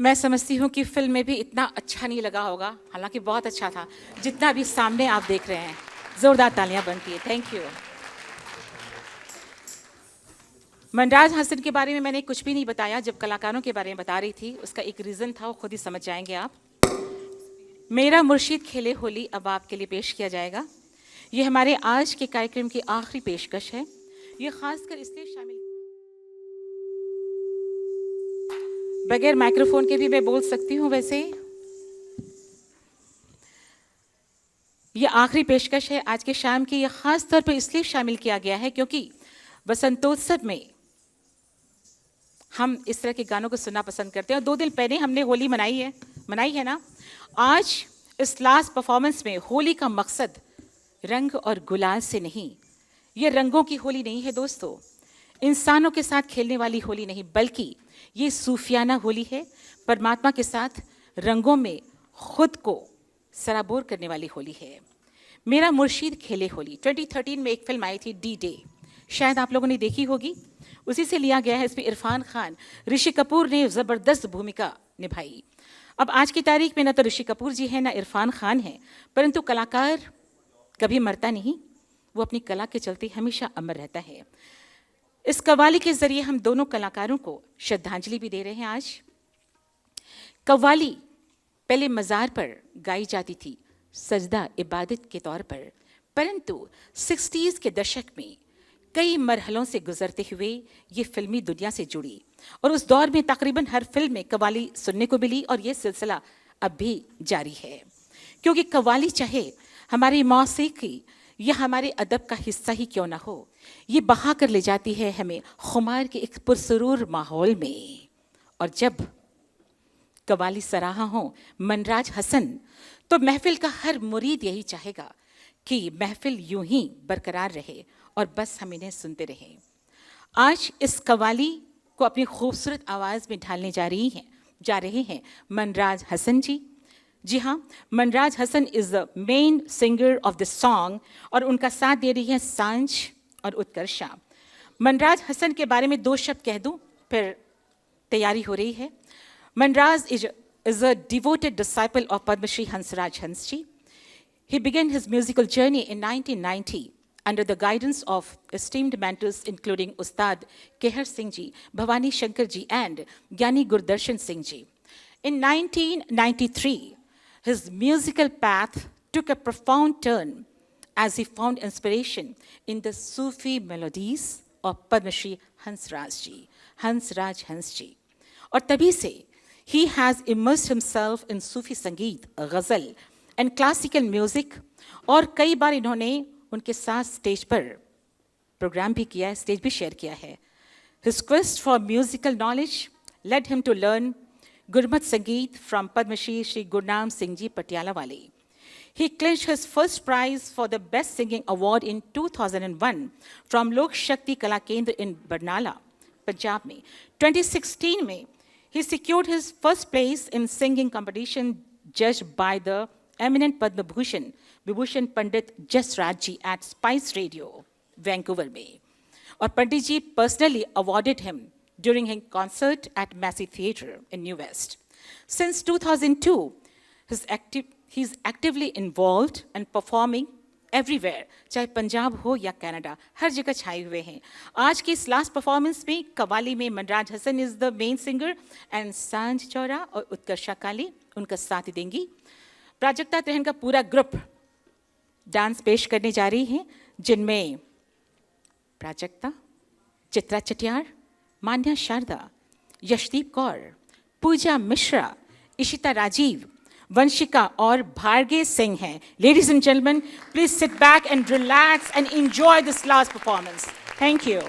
मैं समझती हूँ कि फिल्म में भी इतना अच्छा नहीं लगा होगा, हालांकि बहुत अच्छा था जितना भी सामने आप देख रहे हैं। जोरदार तालियां बनती है। Thank you. मनराज हसन के बारे में मैंने कुछ भी नहीं बताया। जब कलाकारों के बारे में बता रही थी, उसका एक रीज़न था, वो खुद ही समझ जाएंगे आप। मेरा मुर्शिद खेले होली अब आपके लिए पेश किया जाएगा। ये हमारे आज के कार्यक्रम की आखिरी पेशकश है। ये खासकर इसलिए शामिल, बगैर माइक्रोफोन के भी मैं बोल सकती हूँ वैसे। ये आखिरी पेशकश है आज के शाम की। ये खास तौर पर इसलिए शामिल किया गया है क्योंकि वसंतोत्सव में हम इस तरह के गानों को सुनना पसंद करते हैं। और 2 दिन पहले हमने होली मनाई है ना। आज इस लास्ट परफॉर्मेंस में होली का मकसद रंग और गुलाल से नहीं, ये रंगों की होली नहीं है दोस्तों, इंसानों के साथ खेलने वाली होली नहीं, बल्कि ये सूफियाना होली है, परमात्मा के साथ रंगों में खुद को सराबोर करने वाली होली है। मेरा मुर्शिद खेले होली 2013 में एक फिल्म आई थी, डी डे, शायद आप लोगों ने देखी होगी। उसी से लिया गया है। इसमें इरफान खान, ऋषि कपूर ने ज़बरदस्त भूमिका निभाई। अब आज की तारीख में ना तो ऋषि कपूर जी हैं ना इरफान खान हैं, परंतु कलाकार कभी मरता नहीं, वो अपनी कला के चलते हमेशा अमर रहता है। इस कव्वाली के जरिए हम दोनों कलाकारों को श्रद्धांजलि भी दे रहे हैं। आज कव्वाली पहले मज़ार पर गाई जाती थी, सजदा इबादत के तौर पर, परंतु 60s के दशक में कई मरहलों से गुजरते हुए ये फिल्मी दुनिया से जुड़ी और उस दौर में तकरीबन हर फिल्म में कव्वाली सुनने को मिली और ये सिलसिला अब भी जारी है। क्योंकि कव्वाली चाहे हमारी मौसीकी या हमारे अदब का हिस्सा ही क्यों ना हो, ये बहा कर ले जाती है हमें खुमार के एक पुरसरूर माहौल में। और जब कव्वाली सराहा हो मनराज हसन, तो महफिल का हर मुरीद यही चाहेगा कि महफिल यूं ही बरकरार रहे और बस हम इन्हें सुनते रहें। आज इस कव्वाली को अपनी खूबसूरत आवाज़ में ढालने जा रहे हैं मनराज हसन जी। जी हाँ, Manraj Hasan is the main singer of the song और उनका साथ दे रही हैं सांझ और उत्कर्षा। मनराज हसन के बारे में 2 शब्द कह दूं, फिर तैयारी हो रही है। Manraj is a devoted disciple of Padma Shri Hansraj Hansji. He began his musical journey in 1990 under the guidance of esteemed mentors including Ustad Kehar Singh Ji, Bhavani Shankar Ji and Gyani Gurdarshan Singh Ji. In 1993, his musical path took a profound turn as he found inspiration in the Sufi melodies of Padma Shri Hansraj Ji. और तभी से he has immersed himself in Sufi संगीत, गज़ल and classical music और कई बार इन्होंने उनके साथ stage पर प्रोग्राम भी किया है, स्टेज भी शेयर किया है। His quest for musical knowledge led him to learn Gurmat Sangeet from Padma Shri Shri Gurnam Singh Ji Patialawale. He clinched his first prize for the Best Singing Award in 2001 from Lok Shakti Kala Kendra in Barnala, Punjab में। 2016 में he secured his first place in singing competition judged by the eminent Padma Vibhushan Pandit Jasraj Ji at Spice Radio, Vancouver में। और पंडित जी personally awarded him during a concert at Massey Theatre in New West. Since 2002, he's actively involved and performing everywhere, चाहे पंजाब हो या Canada, हर जगह छाए हुए हैं। आज की इस लास्ट परफॉर्मेंस में कव्वाली में Manraj Hasan is the main singer and Sanjh Chaura और उत्कर्षा काली उनका साथ देंगी। प्राजक्ता त्रेहन का पूरा ग्रुप डांस पेश करने जा रही हैं, जिनमें प्राजक्ता, चित्रा चटियार, मान्या शारदा, यशदीप कौर, पूजा मिश्रा, इशिता राजीव, वंशिका और भार्गे सिंह हैं। Ladies and gentlemen, please sit back and relax and enjoy this last performance. Thank you.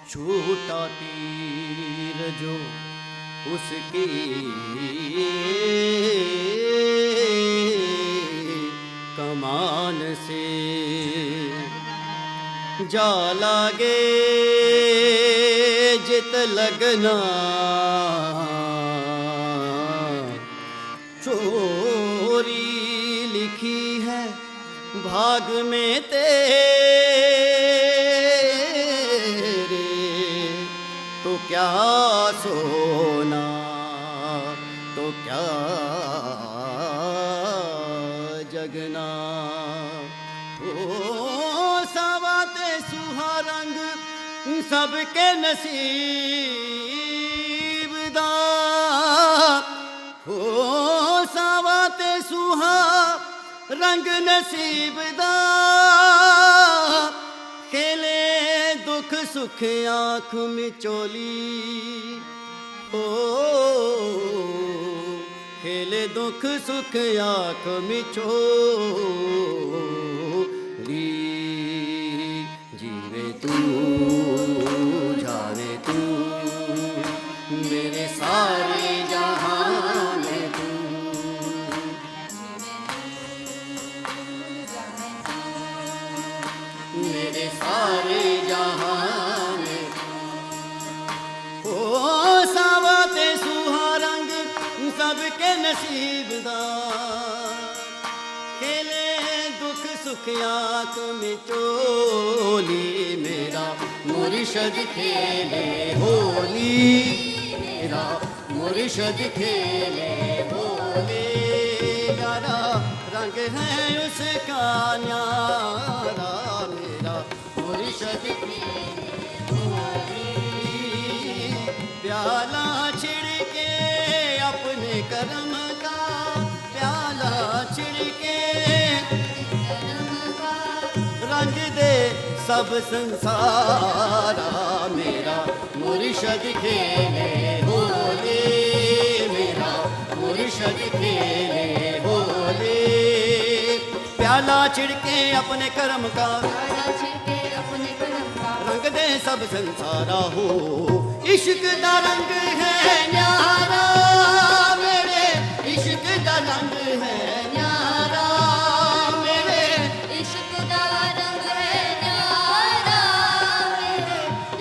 छूटा तीर जो उसकी कमान से जा लागे जित लगना भाग में तेरे तो क्या सोना तो क्या जगना। ओ सवाते सुहा रंग सबके नसीब दा, हो सवाते सुहा रंग नसीब दा, खेले दुख सुख आँख मिचोली, ओ खेले दुख सुख आँख मिचोली। जीवे तू जावे तू मेरे सारे जहां में तू, मेरे सारे जहां में। ओ सावते सुहा रंग सबके नसीब दा, खेले दुख सुख आँख में चोली, मेरा मुर्शद खेले होली, मेरा मुर्शद खेले होली। यारा रंग है उसका न्यारा, मेरा मुर्शद खेले होली। प्याला छिड़के अपने करम का, प्याला छिड़के रंग दे सब संसारा, मेरा मुर्शद खेले होली, मेरा मुर्शद खेले होली। प्याला छिड़के अपने कर्म का, रंग दे सब संसारा, हो इश्क दा रंग है न्यारा, मेरे इश्क दा रंग है न्यारा, मेरे इश्क दा रंग है न्यारा, मेरे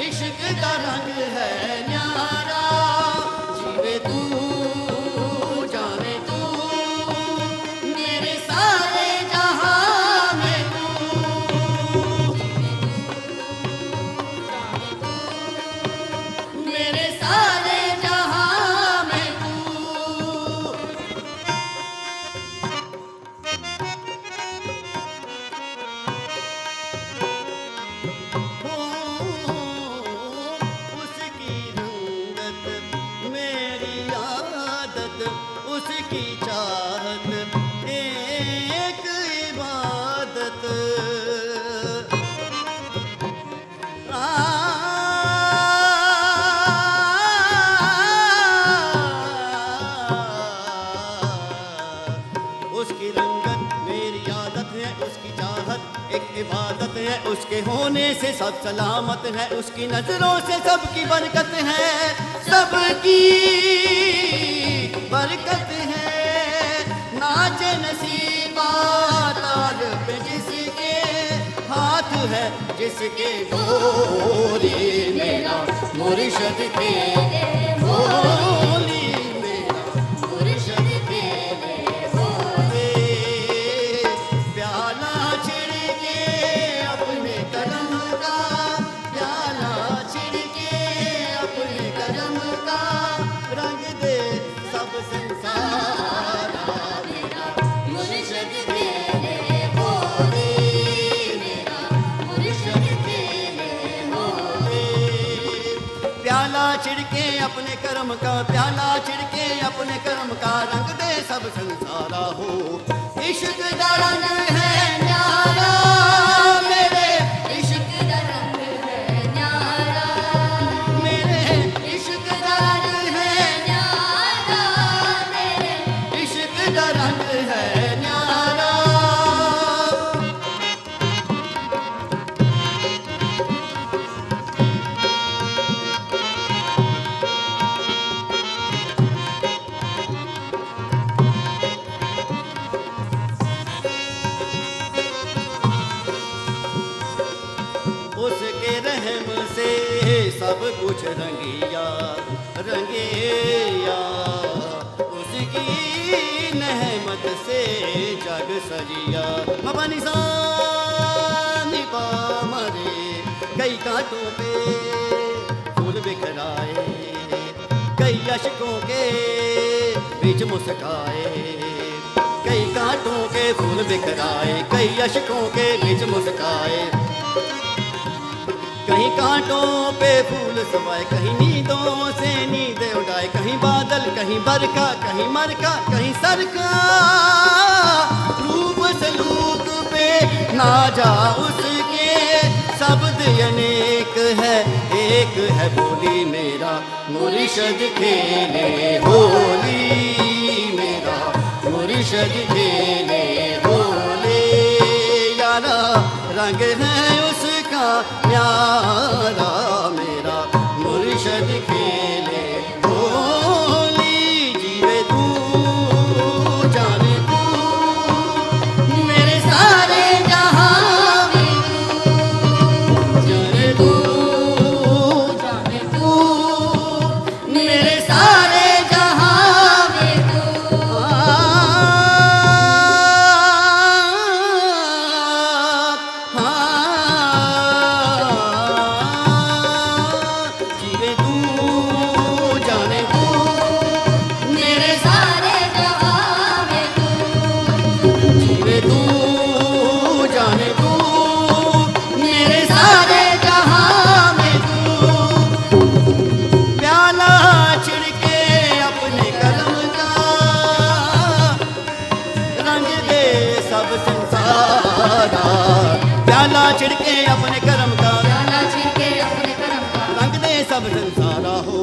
इश्क दा रंग है न्यारा। जीवे तू जावे तू मेरे सारे जहां में तू, मेरे सारे जहां में तू। हो उसकी रंगत मेरी आदत, उसकी चाहत एक इबादत। उसकी रंगत मेरी आदत है, उसकी चाहत एक इबादत है, उसके होने से सब सलामत है, उसकी नजरों से सबकी बरकत है, सबकी बरकत है। नाचे नसीबा ताल पे जिसके हाथ है, जिसके डोरी, मेरा मुर्शद खेले होली, मेरा मुर्शद खेले होली। प्याला छिड़के अपने करम का, प्याला छिड़के अपने करम का, रंग दे सब संसारा, मेरा मुर्शद खेले होली, मेरा मुर्शद खेले होली। प्याला छिड़के अपने कर्म का, प्याला छिड़के अपने कर्म का, रंग दे सब संसारा, हो इश्क दा रंग है न्यारा, मेरे इश्क दा रंग है न्यारा, मेरे इश्क दा रंग है न्यारा, मेरे इश्क दा रंग है न्यारा। उसके रहम से सब कुछ रंगिया रंगिया, उसकी नहमत से जग सजिया मपनी सा निपा मरे कई कांटों पे फूल बिखराए कई अशकों के बीच मुस्काए कई कांटों के फूल बिखराए कई अशकों के बीच मुस्काए कहीं कांटों पे फूल समाए कहीं नींदों से नींदें उड़ाए कहीं बादल कहीं बरखा कहीं मरका कहीं सरका रूप सलूक पे ना जा उसके शब्द अनेक है एक है बोली मेरा मुर्शद खेले होली मेरा मुर्शद खेले होली यारा रंग है उसका प्यारा मेरा मुर्शद खेले होली जीवे तू जाने तू मेरे सारे जहां में जाने तू जाने तू मेरे सारे जहां में तू जीवे तू जाने तू मेरे सारे जहां में तू जीवे तू जाने तू मेरे सारे जहां में तू प्याला छिड़के अपने कलम का रंग दे सब संसारा प्याला छिड़के अपने करम का प्याला छिड़के अपने करम का रंग दे सब संसारा हो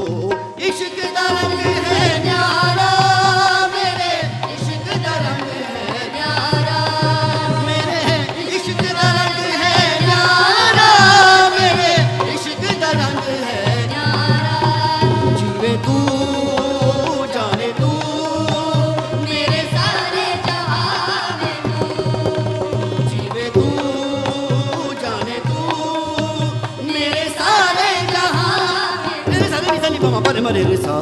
इश्क दा रंग है न्यारा मेरे इश्क दा रंग है प्यारा मेरे इश्क दा रंग है न्यारा मेरे इश्क दा रंग है प्यारा जीवे तू जाने तू मेरे सारे जहां में तू जीवे तू जाने तू मेरे सारे जहां मेरे सारे निशानी पामा पर मरे रे सा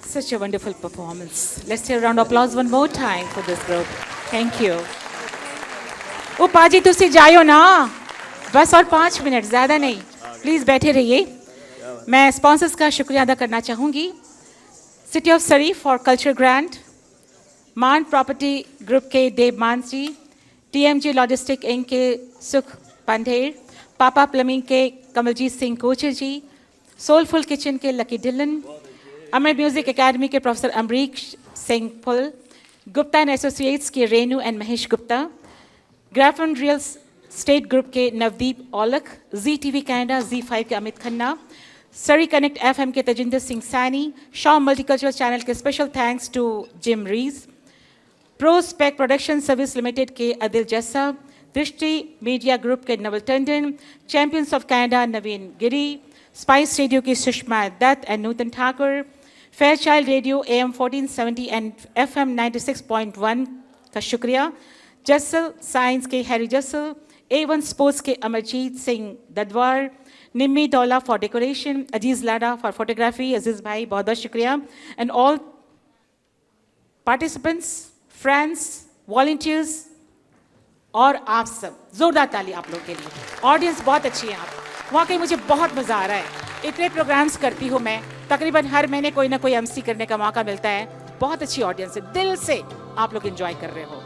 Such a wonderful performance. Let's hear a round of applause one more time for this group. Thank you. ओ पाजी तुसी जायो ना बस और 5 मिनट ज़्यादा नहीं प्लीज़ बैठे रहिए मैं स्पॉन्सर्स का शुक्रिया अदा करना चाहूँगी city of Surrey for culture grant Maan property group के देव मान जी टीएमजी लॉजिस्टिक इंक के सुख पंडेर पापा प्लमिंग के कमलजीत सिंह कोचर जी सोलफुल किचन के Lucky Dhillon Amar music academy के professor Amrik Singh Phull Gupta and associates के रेनू एंड महेश गुप्ता ग्राफन रियल स्टेट ग्रुप के Navdeep Aulakh Zee TV Canada Z5 के Amit Khanna Surrey connect FM के Tajinder Singh Saini Shaw multicultural channel के special thanks to Jim Rees prospect production service limited के Adil Jassa Drishti media group के Naval Tandon champions of Canada Naveen Giri spice radio की Sushma Dutt and Nutan Thakur Fairchild radio AM 1470 and FM 96.1 का शुक्रिया Jassal science के Harry Jassal A1 sports के Amarjeet Singh Dadwar Nimmi Dola for decoration Aziz Lada for photography Aziz भाई बहुत बहुत शुक्रिया and all participants friends volunteers और आप सब जोरदार ताली आप लोगों के लिए ऑडियंस बहुत अच्छी है आप वाकई मुझे बहुत मज़ा आ रहा है इतने प्रोग्राम्स करती हूँ मैं तकरीबन हर महीने कोई ना कोई MC करने का मौका मिलता है बहुत अच्छी ऑडियंस है दिल से आप लोग एंजॉय कर रहे हो